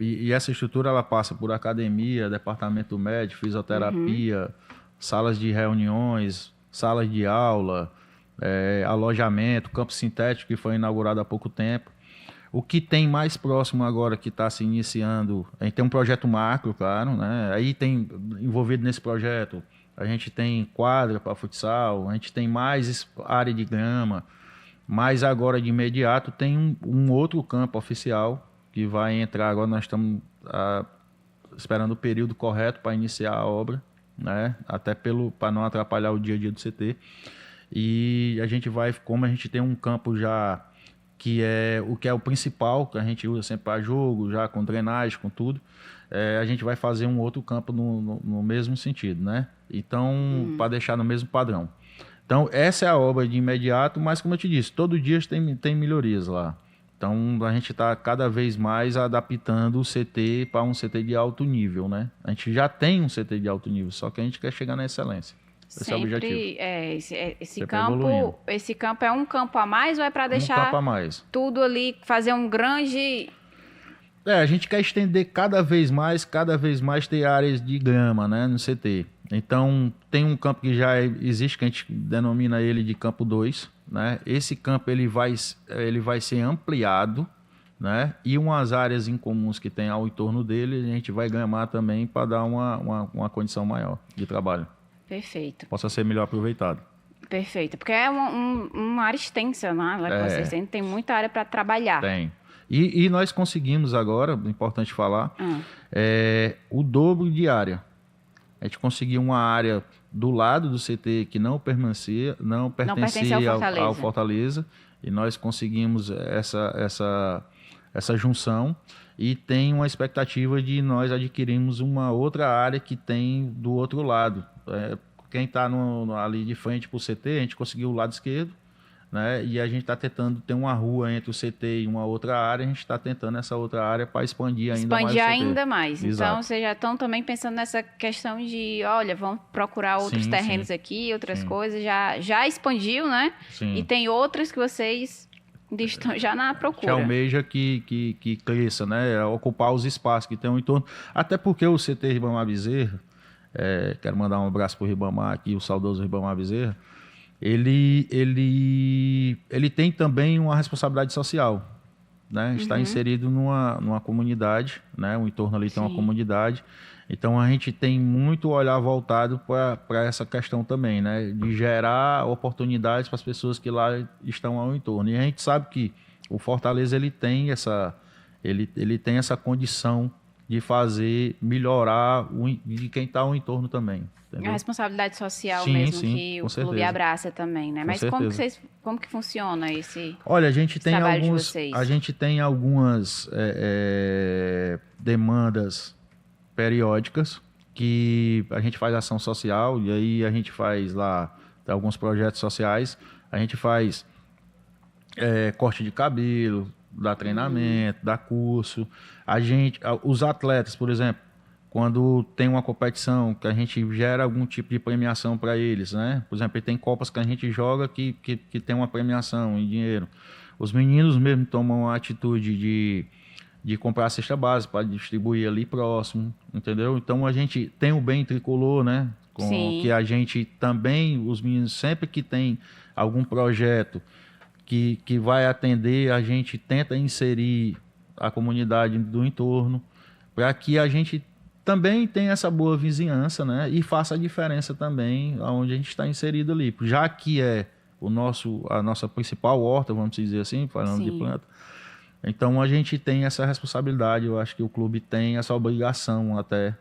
E essa estrutura ela passa por academia, departamento médico, fisioterapia, salas de reuniões, salas de aula, alojamento, campo sintético que foi inaugurado há pouco tempo. O que tem mais próximo agora que está se iniciando, a gente tem um projeto macro, claro, né? Aí tem envolvido nesse projeto, a gente tem quadra para futsal, a gente tem mais área de grama, mas agora de imediato tem um outro campo oficial que vai entrar agora, nós estamos esperando o período correto para iniciar a obra, né? Até para não atrapalhar o dia a dia do CT. E a gente vai, como a gente tem um campo já que é o principal, que a gente usa sempre para jogo, já com drenagem, com tudo, a gente vai fazer um outro campo no mesmo sentido, né? Então, para deixar no mesmo padrão. Então, essa é a obra de imediato, mas como eu te disse, todo dia tem melhorias lá. Então, a gente está cada vez mais adaptando o CT para um CT de alto nível, né? A gente já tem um CT de alto nível, só que a gente quer chegar na excelência. Esse é o objetivo. Esse campo é um campo a mais ou é para deixar um campo a mais. Tudo ali, fazer um grande... A gente quer estender cada vez mais ter áreas de grama, né, no CT. Então, tem um campo que já existe, que a gente denomina ele de campo 2, né? Esse campo ele vai ser ampliado, né? E umas áreas incomuns que tem ao entorno dele, a gente vai gramar também para dar uma condição maior de trabalho. Perfeito. Possa ser melhor aproveitado. Perfeito, porque é uma área extensa, né? Vocês tem muita área para trabalhar. Tem. E nós conseguimos agora, importante falar, o dobro de área. A gente conseguiu uma área do lado do CT que não pertencia ao Fortaleza, e nós conseguimos essa junção, e tem uma expectativa de nós adquirirmos uma outra área que tem do outro lado. Quem está ali de frente para o CT, a gente conseguiu o lado esquerdo, né? E a gente está tentando ter uma rua entre o CT e uma outra área, a gente está tentando essa outra área para expandir ainda mais. Exato. Então, vocês já estão também pensando nessa questão de, olha, vamos procurar outros terrenos aqui, outras coisas. Já expandiu, né? Sim. E tem outras que vocês estão já na procura. Que almeja que cresça, né? Ocupar os espaços que tem em torno. Até porque o CT Ribamar Bezerra, quero mandar um abraço para o Ribamar aqui, o saudoso Ribamar Bezerra, ele tem também uma responsabilidade social, né? Está inserido numa comunidade, né? O entorno ali tem uma comunidade. Então, a gente tem muito olhar voltado para essa questão também, né? De gerar oportunidades para as pessoas que lá estão ao entorno. E a gente sabe que o Fortaleza ele tem essa condição de fazer melhorar de quem está ao entorno também. Entendeu? A responsabilidade social sim, mesmo que o clube abraça também, né? Mas como que funciona esse Olha, a gente tem trabalho de vocês? A gente tem algumas demandas periódicas que a gente faz ação social, e aí a gente faz lá alguns projetos sociais, a gente faz corte de cabelo, dá treinamento, dá curso. Os atletas, por exemplo, quando tem uma competição que a gente gera algum tipo de premiação para eles, né? Por exemplo, tem copas que a gente joga que tem uma premiação em dinheiro. Os meninos mesmo tomam a atitude de comprar a cesta básica para distribuir ali próximo, entendeu? Então a gente tem o Bem Tricolor, né? Que a gente também, os meninos, sempre que tem algum projeto que vai atender, a gente tenta inserir a comunidade do entorno para que a gente também tenha essa boa vizinhança, né? E faça a diferença também onde a gente está inserido ali. Já que é a nossa principal horta, vamos dizer assim, falando de planta. Então a gente tem essa responsabilidade, eu acho que o clube tem essa obrigação até,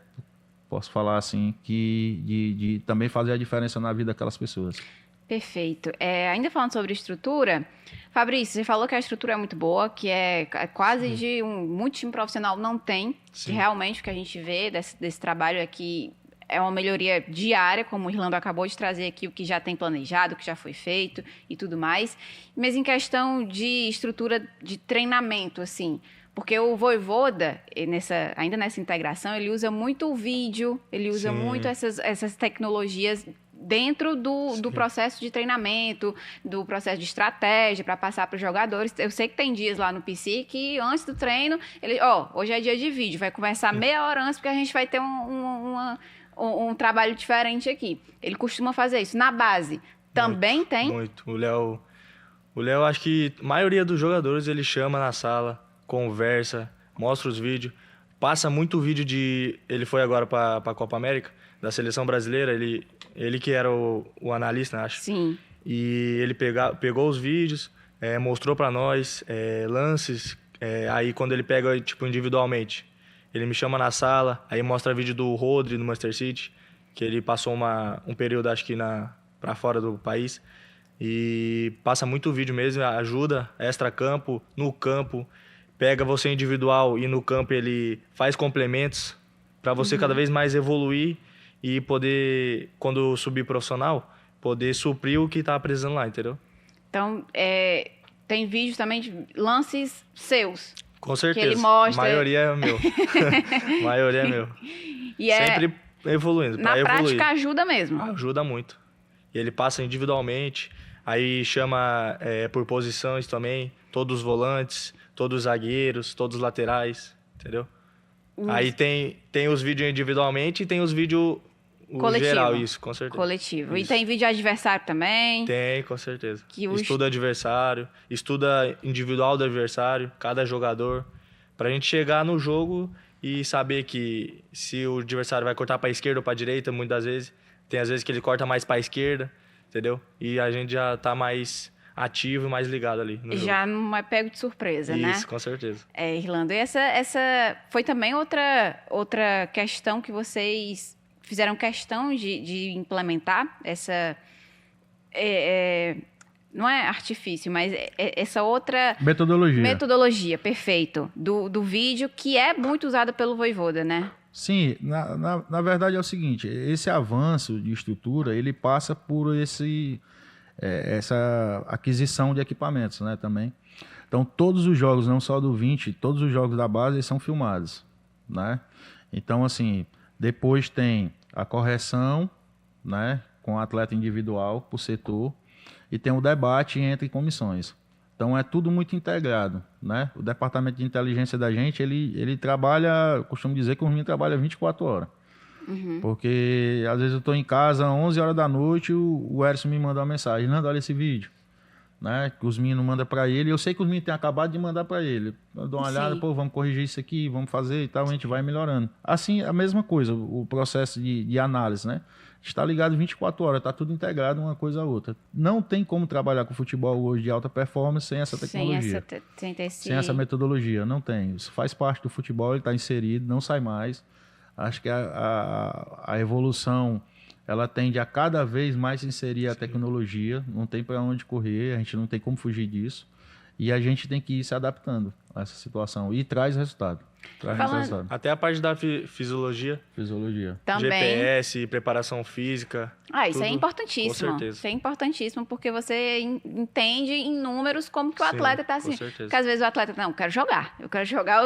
posso falar assim, de também fazer a diferença na vida daquelas pessoas. Perfeito. Ainda falando sobre estrutura, Fabrício, você falou que a estrutura é muito boa, que é quase de muito time profissional não tem, que realmente o que a gente vê desse trabalho aqui é uma melhoria diária, como o Irlando acabou de trazer aqui, o que já tem planejado, o que já foi feito e tudo mais. Mas em questão de estrutura de treinamento, assim, porque o Vojvoda, ainda nessa integração, ele usa muito o vídeo, ele usa muito essas tecnologias dentro do processo de treinamento, do processo de estratégia, para passar para os jogadores. Eu sei que tem dias lá no PC que antes do treino, hoje é dia de vídeo, vai começar meia hora antes, porque a gente vai ter um trabalho diferente aqui. Ele costuma fazer isso. Na base, também tem? Muito. O Léo, acho que a maioria dos jogadores ele chama na sala, conversa, mostra os vídeos, passa muito vídeo ele foi agora para a Copa América, da seleção brasileira, ele que era o analista, acho. Sim. E ele pegou os vídeos, mostrou para nós lances, aí quando ele pega tipo individualmente, ele me chama na sala, aí mostra vídeo do Rodri, do Manchester City, que ele passou um período, acho que para fora do país, e passa muito vídeo mesmo, ajuda extra-campo, no campo, pega você individual e no campo ele faz complementos para você cada vez mais evoluir e poder, quando subir profissional, poder suprir o que tá precisando lá, entendeu? Então, tem vídeos também de lances seus. Com certeza. Que ele mostra. A maioria é meu. A maioria é meu. E sempre evoluindo. Na prática ajuda mesmo. Ajuda muito. E ele passa individualmente, aí chama por posições também, todos os volantes, todos os zagueiros, todos os laterais, entendeu? Aí tem os vídeos individualmente e tem os vídeos coletivo. Geral, isso, com certeza. Coletivo. Isso. E tem vídeo adversário também? Tem, com certeza. Estuda adversário, estuda individual do adversário, cada jogador, pra gente chegar no jogo e saber que se o adversário vai cortar pra esquerda ou pra direita, muitas vezes, tem às vezes que ele corta mais pra esquerda, entendeu? E a gente já tá mais ativo e mais ligado ali no jogo. Já não é pego de surpresa, né? Isso, com certeza. Irlando. E essa foi também outra questão que vocês fizeram questão de implementar, essa... não é artifício, mas essa outra... Metodologia, perfeito. Do vídeo, que é muito usada pelo Vojvoda, né? Sim, na verdade é o seguinte, esse avanço de estrutura, ele passa por essa aquisição de equipamentos, né, também. Então, todos os jogos, não só do 20, todos os jogos da base são filmados, né? Então, assim, depois tem a correção, né, com o atleta individual por setor, e tem o debate entre comissões. Então, é tudo muito integrado, né? O departamento de inteligência da gente, ele trabalha, costumo dizer que o menino trabalha 24 horas. Porque às vezes eu estou em casa, 11 horas da noite, o Erson me manda uma mensagem: Nando, olha esse vídeo, né? Que os meninos mandam para ele. Eu sei que os meninos têm acabado de mandar para ele. Eu dou uma olhada, vamos corrigir isso aqui, vamos fazer e tal, a gente vai melhorando. Assim, a mesma coisa, o processo de análise, né? Está ligado 24 horas, está tudo integrado uma coisa a outra. Não tem como trabalhar com futebol hoje de alta performance sem essa tecnologia. Sem essa metodologia, não tem. Isso faz parte do futebol, ele está inserido, não sai mais. Acho que a evolução, ela tende a cada vez mais inserir a tecnologia, não tem para onde correr, a gente não tem como fugir disso, e a gente tem que ir se adaptando a essa situação, e traz resultado. Até a parte da fisiologia. Também. GPS, preparação física. Isso é importantíssimo. Com certeza. Isso é importantíssimo, porque você entende em números como que o atleta está assim. Porque às vezes o atleta, não, eu quero jogar.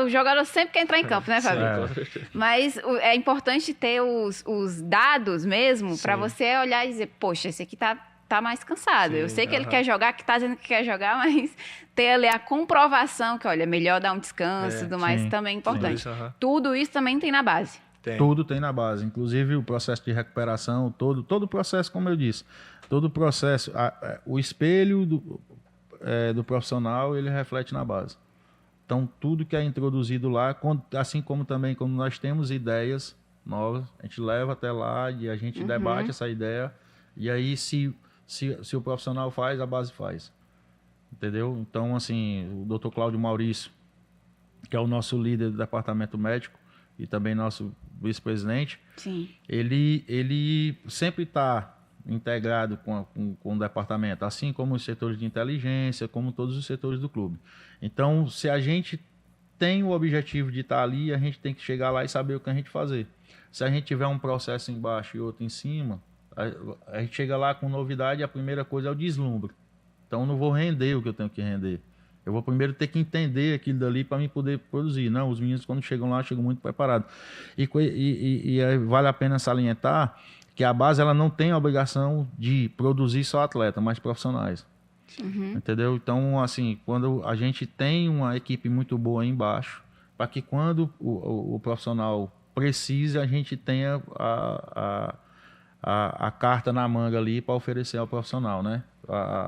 O jogador sempre quer entrar em campo, né, Fabio? Com certeza. Mas é importante ter os dados mesmo, para você olhar e dizer, poxa, esse aqui tá mais cansado. Eu sei que ele quer jogar, que tá dizendo que quer jogar, mas ter ali a comprovação que, olha, é melhor dar um descanso e tudo mais, também é importante. Tudo isso também tem na base. Tudo tem na base, inclusive o processo de recuperação, todo o processo, como eu disse, todo o processo, o espelho do profissional, ele reflete na base. Então, tudo que é introduzido lá, assim como também quando nós temos ideias novas, a gente leva até lá e a gente debate essa ideia, e aí se o profissional faz, a base faz. Entendeu? Então, assim, o Dr. Cláudio Maurício, que é o nosso líder do departamento médico e também nosso vice-presidente, ele sempre está integrado com o departamento, assim como os setores de inteligência, como todos os setores do clube. Então, se a gente tem o objetivo de estar ali, a gente tem que chegar lá e saber o que a gente fazer. Se a gente tiver um processo embaixo e outro em cima, a gente chega lá com novidade e a primeira coisa é o deslumbre. Então, eu não vou render o que eu tenho que render. Eu vou primeiro ter que entender aquilo dali para mim poder produzir. Não, os meninos, quando chegam lá, chegam muito preparados. E vale a pena salientar que a base ela não tem a obrigação de produzir só atleta, mas profissionais. Entendeu? Então, assim, quando a gente tem uma equipe muito boa aí embaixo, para que quando o profissional precise, a gente tenha a carta na manga ali para oferecer ao profissional, né?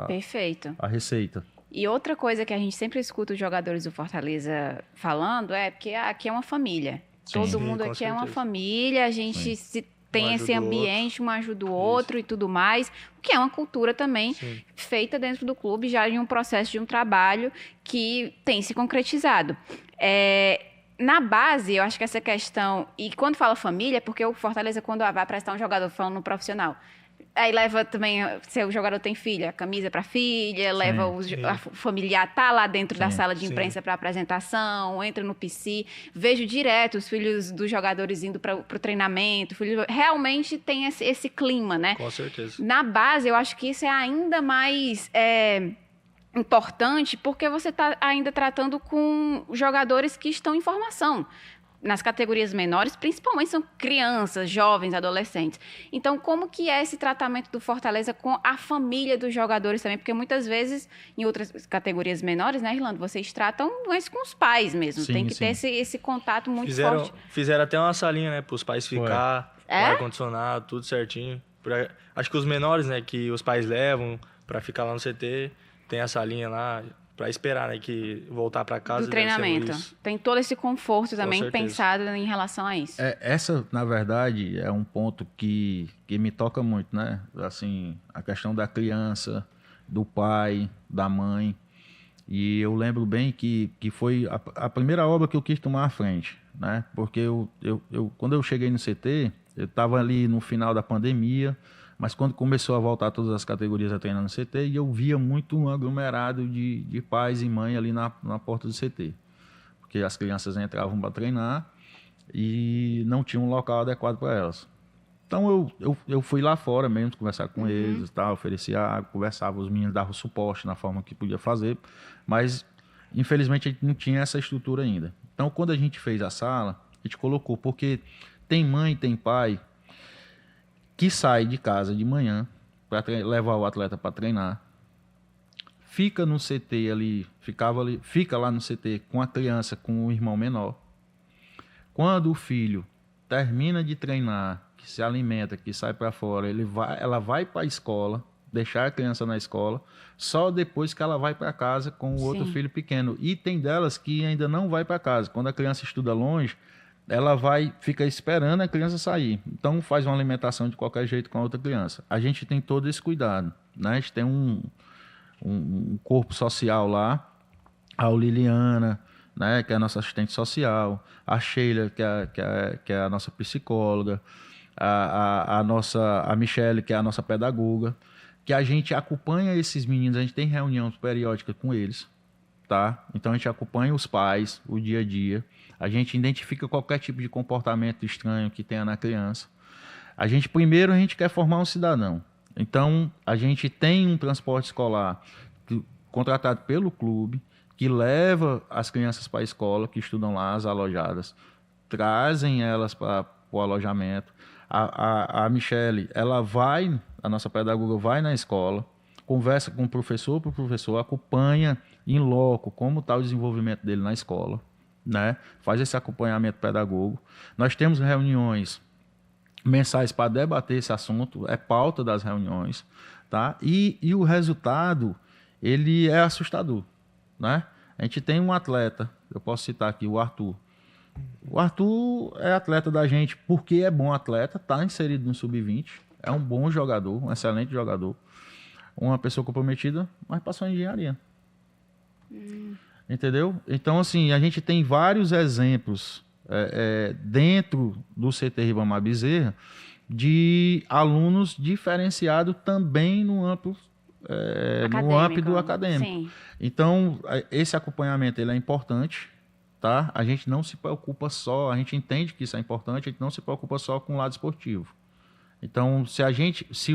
Perfeito. A receita. E outra coisa que a gente sempre escuta os jogadores do Fortaleza falando é porque aqui é uma família. Sim. Todo mundo aqui é uma família, a gente tem esse ambiente, um ajuda o outro e tudo mais, que é uma cultura também feita dentro do clube, já em um processo de um trabalho que tem se concretizado. Na base, eu acho que essa questão, e quando fala família, é porque o Fortaleza, quando vai prestar um jogador, falando no profissional, aí leva também, se o jogador tem filha, a camisa para filha, leva o familiar, tá lá dentro da sala de imprensa para apresentação, entra no PC, vejo direto os filhos dos jogadores indo para o treinamento, realmente tem esse clima, né? Com certeza. Na base, eu acho que isso é ainda mais importante, porque você está ainda tratando com jogadores que estão em formação. Nas categorias menores, principalmente são crianças, jovens, adolescentes. Então, como que é esse tratamento do Fortaleza com a família dos jogadores também? Porque muitas vezes, em outras categorias menores, né, Irlando, vocês tratam mais com os pais mesmo. Tem que ter esse contato muito forte. Fizeram até uma salinha, né, para os pais ficar, ar-condicionado, tudo certinho. Acho que os menores, né, que os pais levam para ficar lá no CT, tem a salinha lá para esperar, né, que voltar para casa. Do treinamento. Tem todo esse conforto também pensado em relação a isso. Essa, na verdade, é um ponto que me toca muito, né? Assim, a questão da criança, do pai, da mãe. E eu lembro bem que foi a primeira obra que eu quis tomar à frente, né? Porque quando eu cheguei no CT, eu estava ali no final da pandemia, mas quando começou a voltar todas as categorias a treinar no CT, e eu via muito um aglomerado de pais e mães ali na porta do CT. Porque as crianças entravam para treinar e não tinha um local adequado para elas. Então eu fui lá fora mesmo, conversar com eles, tá? Oferecia água, conversava, os meninos davam suporte na forma que podia fazer, mas infelizmente a gente não tinha essa estrutura ainda. Então quando a gente fez a sala, a gente colocou, porque tem mãe, tem pai que sai de casa de manhã para levar o atleta para treinar, fica no CT ali, fica lá no CT com a criança, com o irmão menor. Quando o filho termina de treinar, que se alimenta, que sai para fora, ela vai para a escola, deixar a criança na escola, só depois que ela vai para casa com o outro filho pequeno. E tem delas que ainda não vai para casa. Quando a criança estuda longe, ela fica esperando a criança sair. Então, faz uma alimentação de qualquer jeito com a outra criança. A gente tem todo esse cuidado, né? A gente tem um corpo social lá, a Liliana, né, que é a nossa assistente social, a Sheila, que é a nossa psicóloga, a Michele, que é a nossa pedagoga, que a gente acompanha esses meninos, a gente tem reunião periódica com eles, tá? Então, a gente acompanha os pais, o dia a dia, a gente identifica qualquer tipo de comportamento estranho que tenha na criança. Primeiro a gente quer formar um cidadão. Então, a gente tem um transporte escolar contratado pelo clube, que leva as crianças para a escola, que estudam lá, as alojadas, trazem elas para o alojamento. A Michele, a nossa pedagoga vai na escola, conversa com o professor acompanha em loco como está o desenvolvimento dele na escola, né? Faz esse acompanhamento pedagogo. Nós temos reuniões mensais para debater esse assunto, é pauta das reuniões, tá? E o resultado, ele é assustador, né? A gente tem um atleta, eu posso citar aqui o Arthur. O Arthur é atleta da gente porque é bom atleta, está inserido no Sub-20, é um bom jogador, um excelente jogador, uma pessoa comprometida, mas passou em engenharia. Entendeu? Então, assim, a gente tem vários exemplos dentro do CT Ribamar Bezerra de alunos diferenciados também no âmbito acadêmico. Sim. Então, esse acompanhamento ele é importante, tá? A gente não se preocupa só, a gente entende que isso é importante, a gente não se preocupa só com o lado esportivo. Então, se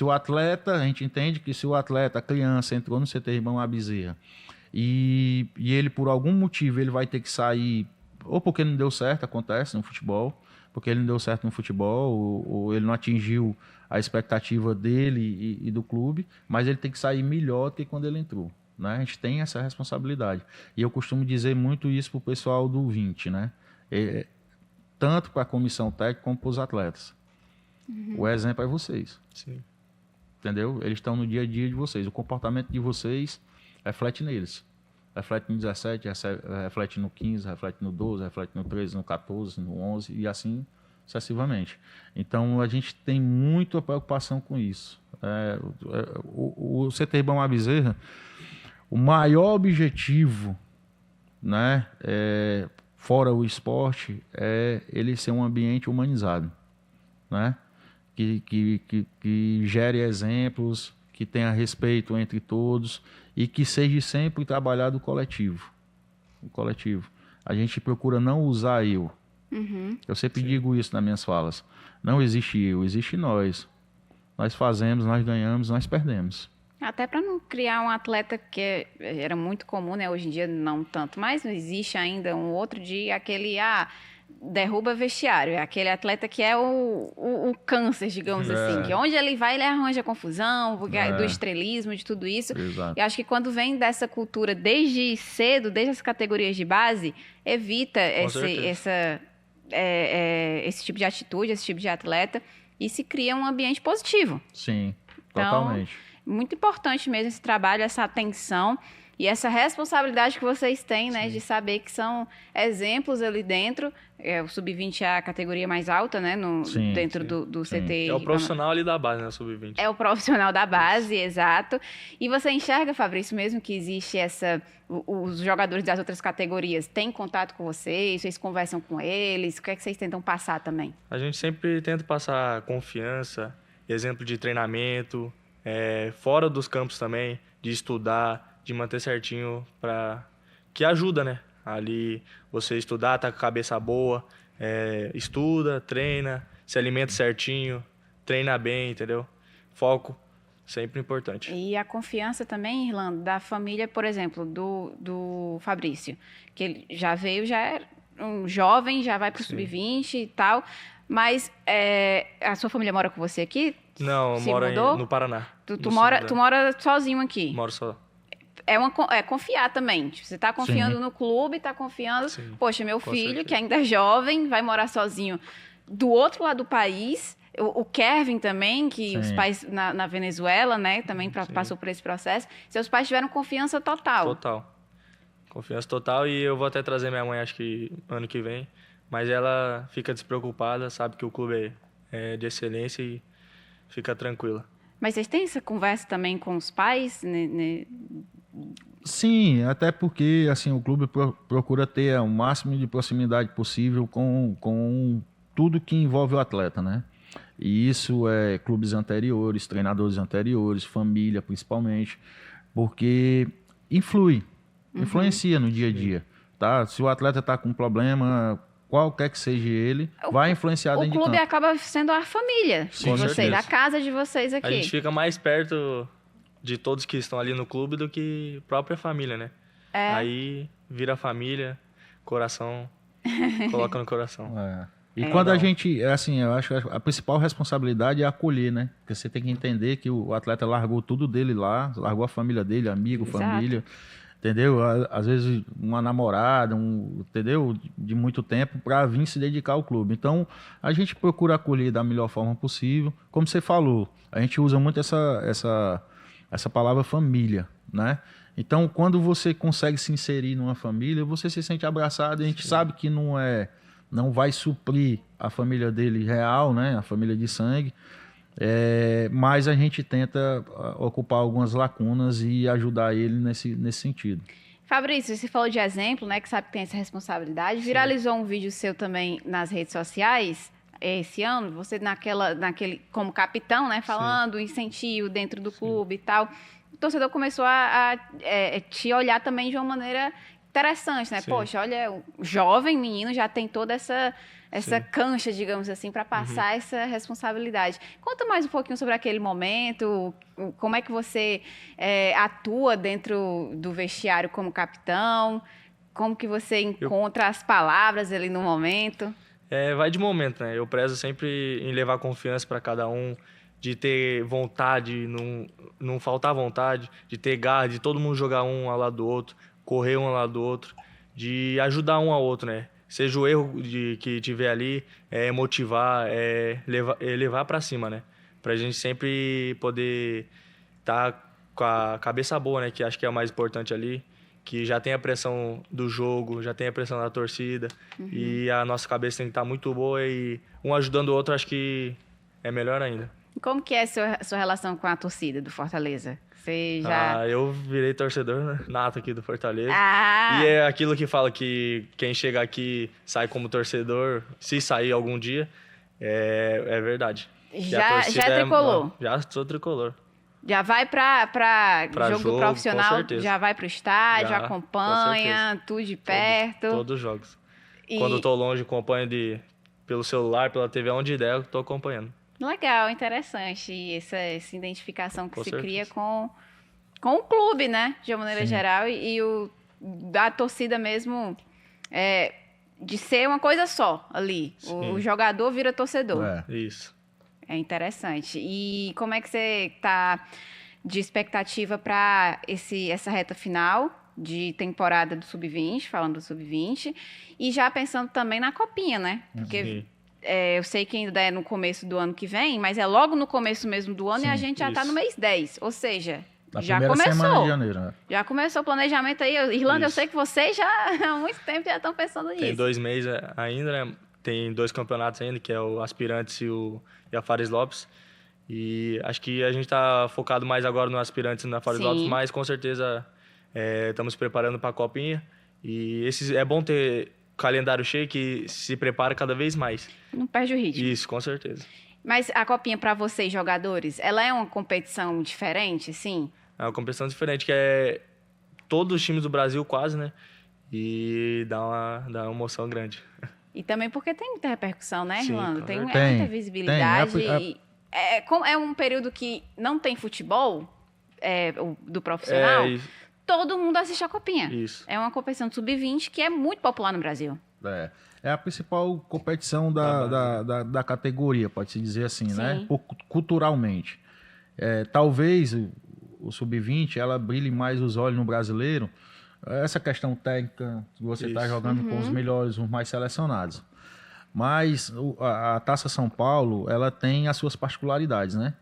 o atleta, a gente entende que se o atleta, a criança, entrou no CT Ribamar Bezerra e ele, por algum motivo, ele vai ter que sair, ou porque não deu certo, acontece no futebol, porque ele não deu certo no futebol, ou ele não atingiu a expectativa dele e do clube, mas ele tem que sair melhor do que quando ele entrou. Né? A gente tem essa responsabilidade. E eu costumo dizer muito isso para o pessoal do 20, né? Tanto para a comissão técnica como para os atletas. O exemplo é vocês. Sim. Entendeu? Eles estão no dia a dia de vocês. O comportamento de vocês reflete neles. Reflete no 17, reflete no 15, reflete no 12, reflete no 13, no 14, no 11 e assim sucessivamente. Então, a gente tem muita preocupação com isso. O CT Ribamar Bezerra, o maior objetivo, né, fora o esporte, é ele ser um ambiente humanizado, né? Que gere exemplos, que tenha respeito entre todos e que seja sempre trabalhado o coletivo. O coletivo. A gente procura não usar eu. Eu sempre digo isso nas minhas falas. Não existe eu, existe nós. Nós fazemos, nós ganhamos, nós perdemos. Até para não criar um atleta que era muito comum, né? Hoje em dia não tanto, mas não existe ainda um outro dia aquele derruba vestiário, é aquele atleta que é o câncer, digamos assim, que onde ele vai ele arranja confusão, do estrelismo, de tudo isso. Exato. E acho que quando vem dessa cultura desde cedo, desde as categorias de base, evita esse tipo de atitude, esse tipo de atleta, e se cria um ambiente positivo. Sim, então, totalmente. Muito importante mesmo esse trabalho, essa atenção e essa responsabilidade que vocês têm, né, de saber que são exemplos ali dentro. O Sub-20 é a categoria mais alta, né, dentro do CT. É o profissional ali da base, né, Sub-20. É o profissional da base, exato. E você enxerga, Fabrício, mesmo que existe os jogadores das outras categorias têm contato com vocês conversam com eles, o que é que vocês tentam passar também? A gente sempre tenta passar confiança, exemplo de treinamento, fora dos campos também, de estudar, de manter certinho, que ajuda, né? Ali você estudar, tá com a cabeça boa, estuda, treina, se alimenta certinho, treina bem, entendeu? Foco, sempre importante. E a confiança também, Irlanda, da família, por exemplo, do Fabrício, que ele já veio, já é um jovem, já vai para o Sub-20 e tal, mas a sua família mora com você aqui? Não, eu moro no Paraná. Tu mora sozinho aqui? Moro só. Confiar também. Você está confiando no clube, está confiando... Sim, poxa, meu filho, que ainda é jovem, vai morar sozinho do outro lado do país. O Kevin também, que os pais na Venezuela, né, também passou por esse processo. Seus pais tiveram confiança total. Total. Confiança total, e eu vou até trazer minha mãe, acho que ano que vem. Mas ela fica despreocupada, sabe que o clube é de excelência e fica tranquila. Mas vocês têm essa conversa também com os pais? Sim, até porque assim, o clube procura ter o máximo de proximidade possível com tudo que envolve o atleta, né? E isso é clubes anteriores, treinadores anteriores, família principalmente, porque influencia no dia a dia, tá? Se o atleta está com um problema, qualquer que seja ele, vai influenciar dentro de campo. O clube acaba sendo a família de vocês, a casa de vocês aqui. A gente fica mais perto de todos que estão ali no clube do que a própria família, né? Aí vira família, coração, coloca no coração. E quando a gente, assim, eu acho que a principal responsabilidade é acolher, né? Porque você tem que entender que o atleta largou tudo dele lá, largou a família dele, amigo, família, entendeu? Às vezes uma namorada, entendeu? De muito tempo para vir se dedicar ao clube. Então, a gente procura acolher da melhor forma possível. Como você falou, a gente usa muito essa palavra família, né? Então, quando você consegue se inserir numa família, você se sente abraçado. A gente sabe que não vai suprir a família dele real, né? A família de sangue, mas a gente tenta ocupar algumas lacunas e ajudar ele nesse sentido. Fabrício, você falou de exemplo, né? Que sabe que tem essa responsabilidade. Viralizou um vídeo seu também nas redes sociais esse ano, você naquele como capitão, né? Falando incentivo dentro do clube e tal. O torcedor começou a te olhar também de uma maneira interessante, né? Sim. Poxa, olha, o jovem menino já tem toda essa cancha, digamos assim, para passar essa responsabilidade. Conta mais um pouquinho sobre aquele momento, como é que você atua dentro do vestiário como capitão, como que você encontra as palavras ali no momento. Vai de momento, né? Eu prezo sempre em levar confiança para cada um, de ter vontade, não faltar vontade, de ter garra, de todo mundo jogar um ao lado do outro, correr um ao lado do outro, de ajudar um ao outro, né? Seja o erro que tiver ali, motivar, levar para cima, né? Pra gente sempre poder estar com a cabeça boa, né? Que acho que é o mais importante ali, que já tem a pressão do jogo, já tem a pressão da torcida, e a nossa cabeça tem que estar muito boa e um ajudando o outro, acho que é melhor ainda. Como que é a sua relação com a torcida do Fortaleza? Você já... Eu virei torcedor, né, nato aqui do Fortaleza. Ah! E é aquilo que fala que quem chega aqui sai como torcedor, se sair algum dia, é verdade. Já é tricolor? Já sou tricolor. Já vai para jogo do profissional, já vai para o estádio, já acompanha, tudo de perto. Todos os jogos. Quando eu tô longe, acompanho pelo celular, pela TV, onde der, eu tô acompanhando. Legal, interessante essa identificação que se cria com o clube, né? De uma maneira geral, e da torcida mesmo, de ser uma coisa só ali. O jogador vira torcedor. Isso. É interessante. E como é que você está de expectativa para essa reta final de temporada do Sub-20, falando do Sub-20, e já pensando também na Copinha, né? Porque eu sei que ainda é no começo do ano que vem, mas é logo no começo mesmo do ano e a gente já está no mês 10, ou seja... Já começou. Semana de janeiro, né? Já começou o planejamento aí. Irlanda, eu sei que vocês já há muito tempo já estão pensando nisso. Tem 2 meses ainda, né? Tem 2 campeonatos ainda, que é o Aspirantes e a Fares Lopes. E acho que a gente está focado mais agora no Aspirantes e na Fares Lopes, mas com certeza estamos preparando para a Copinha. E é bom ter calendário cheio que se prepara cada vez mais. Não perde o ritmo. Isso, com certeza. Mas a Copinha, para vocês, jogadores, ela é uma competição diferente, sim? É uma competição diferente, que é todos os times do Brasil quase, né? E dá uma emoção grande. E também porque tem muita repercussão, né, Irlanda? Tem muita visibilidade. É um período que não tem futebol do profissional. Todo mundo assiste a Copinha. Isso. É uma competição de Sub-20 que é muito popular no Brasil. É a principal competição da categoria, pode-se dizer assim, né? Culturalmente. Talvez o Sub-20 ela brilhe mais os olhos no brasileiro. Essa questão técnica, você está jogando com os melhores, os mais selecionados. Mas a Taça São Paulo, ela tem as suas particularidades, né?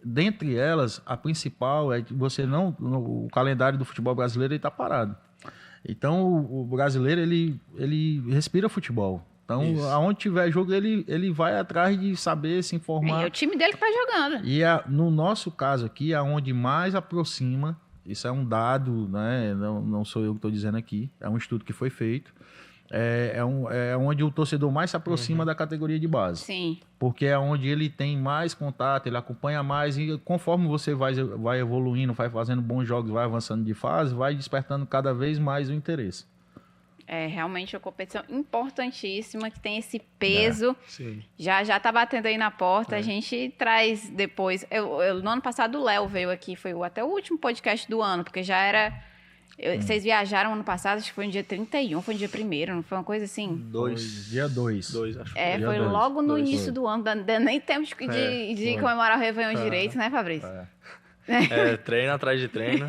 Dentre elas, a principal é que o calendário do futebol brasileiro está parado. Então, o brasileiro, ele respira futebol. Então, aonde tiver jogo, ele vai atrás de saber, se informar. É o time dele que tá jogando. E no nosso caso aqui, aonde mais aproxima, isso é um dado, né? Não sou eu que estou dizendo aqui, é um estudo que foi feito, é onde o torcedor mais se aproxima da categoria de base. Sim. Porque é onde ele tem mais contato, ele acompanha mais e conforme você vai evoluindo, vai fazendo bons jogos, vai avançando de fase, vai despertando cada vez mais o interesse. É realmente uma competição importantíssima, que tem esse peso. Sim. Já tá batendo aí na porta. A gente traz depois... no ano passado o Léo veio aqui, foi até o último podcast do ano, porque já era... Vocês viajaram ano passado, acho que foi no dia 31, foi no dia 1º, não foi uma coisa assim? Dia 2. Acho. Foi logo no início do ano, dá nem tempo de comemorar o Réveillon direito, né, Fabrício? Treino atrás de treino.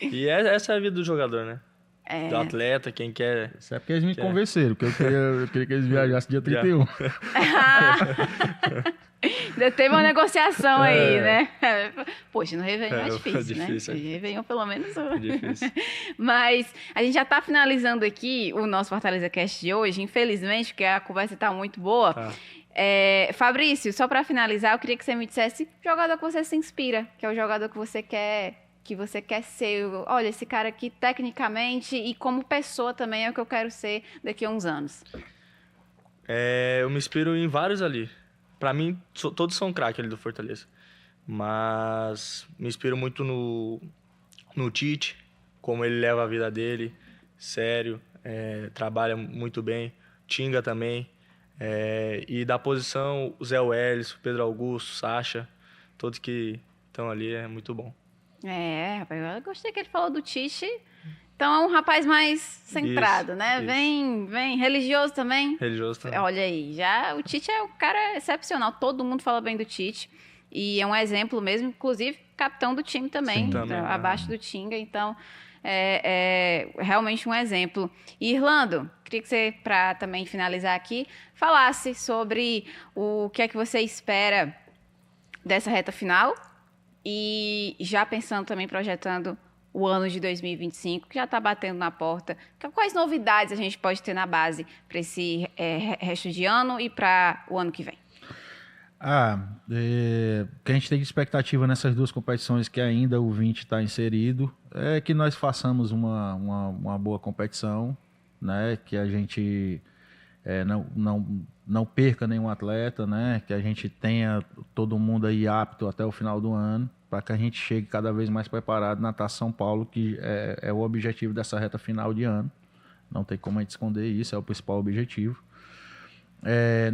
E essa é a vida do jogador, né? Do atleta, quem quer... Isso é porque eles me convenceram, porque eu queria que eles viajassem dia 31. Ainda teve uma negociação aí, né? Poxa, no Réveillon é difícil, né? No Réveillon, pelo menos... difícil. Mas a gente já está finalizando aqui o nosso Fortaleza Cast de hoje, infelizmente, porque a conversa está muito boa. Fabrício, só para finalizar, eu queria que você me dissesse o jogador que você se inspira, que é o jogador que você quer ser. Olha, esse cara aqui, tecnicamente e como pessoa também, é o que eu quero ser daqui a uns anos. Eu me inspiro em vários ali. Pra mim, todos são craque ali do Fortaleza. Mas me inspiro muito no Tite, como ele leva a vida dele, sério, trabalha muito bem. Tinga também. E da posição, o Zé Welles, o Pedro Augusto, o Sacha, todos que estão ali, é muito bom. Rapaz, eu gostei que ele falou do Tite. Então é um rapaz mais centrado, né? Isso. Vem, religioso também. Religioso também. Olha aí, já o Tite é um cara excepcional. Todo mundo fala bem do Tite. E é um exemplo mesmo, inclusive capitão do time também, Sim, também. Abaixo do Tinga. Então é realmente um exemplo. E Irlando, queria que você, para também finalizar aqui, falasse sobre o que é que você espera dessa reta final e já pensando também, projetando o ano de 2025, que já está batendo na porta. Quais novidades a gente pode ter na base para esse resto de ano e para o ano que vem? O que a gente tem de expectativa nessas duas competições que ainda o 20 está inserido é que nós façamos uma boa competição, né? Que a gente não perca nenhum atleta, né? Que a gente tenha todo mundo aí apto até o final do ano, para que a gente chegue cada vez mais preparado na Taça São Paulo, que é o objetivo dessa reta final de ano. Não tem como a gente esconder isso, é o principal objetivo.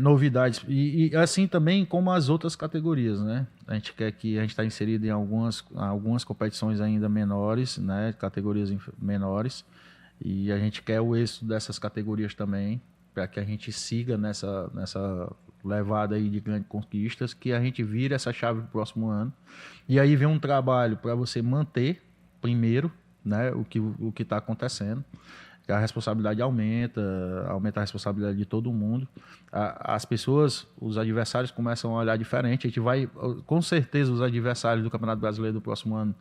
Novidades, e assim também como as outras categorias, né? A gente quer que a gente está inserido em algumas competições ainda menores, né? Categorias menores, e a gente quer o êxito dessas categorias também, para que a gente siga nessa levada aí de grandes conquistas, que a gente vire essa chave para o próximo ano. E aí vem um trabalho para você manter primeiro, né, o que está acontecendo. A responsabilidade aumenta a responsabilidade de todo mundo. As pessoas, os adversários começam a olhar diferente. A gente vai, com certeza, os adversários do Campeonato Brasileiro do próximo ano,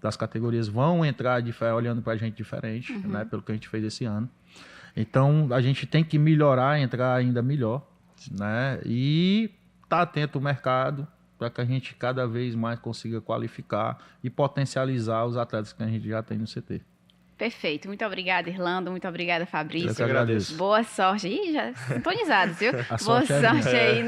das categorias, vão entrar olhando para a gente diferente, né, pelo que a gente fez esse ano. Então, a gente tem que melhorar, entrar ainda melhor, né, e estar atento ao mercado para que a gente cada vez mais consiga qualificar e potencializar os atletas que a gente já tem no CT. Perfeito. Muito obrigada, Irlando. Muito obrigada, Fabrício. Eu que agradeço. Boa sorte. Ih, já sintonizados, viu? Boa sorte aí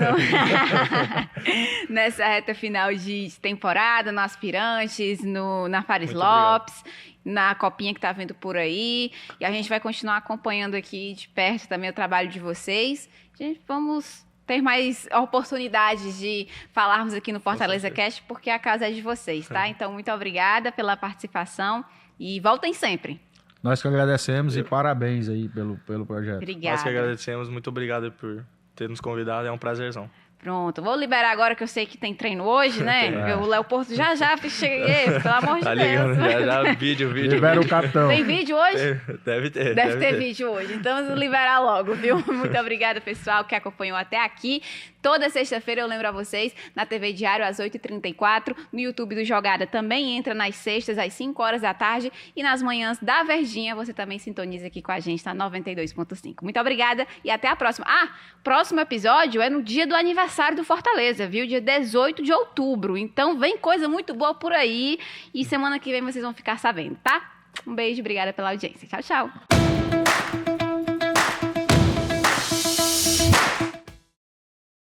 nessa reta final de temporada, no Aspirantes, na Fares Muito Lopes, na copinha que está vindo por aí. E a gente vai continuar acompanhando aqui de perto também o trabalho de vocês. Vamos ter mais oportunidades de falarmos aqui no Fortaleza Cast, porque a casa é de vocês, tá? Então, muito obrigada pela participação. E voltem sempre. Nós que agradecemos e parabéns aí pelo projeto. Obrigada. Nós que agradecemos, muito obrigado por ter nos convidado, é um prazerzão. Pronto, vou liberar agora que eu sei que tem treino hoje, né? O Léo Porto já cheguei, pelo amor de Deus. Ligando, já vídeo. Libera o capitão. Tem vídeo hoje? Deve ter. Deve ter vídeo hoje, então vamos liberar logo, viu? Muito obrigada, pessoal, que acompanhou até aqui. Toda sexta-feira eu lembro a vocês, na TV Diário às 8h34, no YouTube do Jogada também entra nas sextas às 5 horas da tarde e nas manhãs da Verdinha você também sintoniza aqui com a gente na 92.5. Muito obrigada e até a próxima. Próximo episódio é no dia do aniversário do Fortaleza, viu? Dia 18 de outubro. Então vem coisa muito boa por aí e semana que vem vocês vão ficar sabendo, tá? Um beijo, obrigada pela audiência. Tchau, tchau.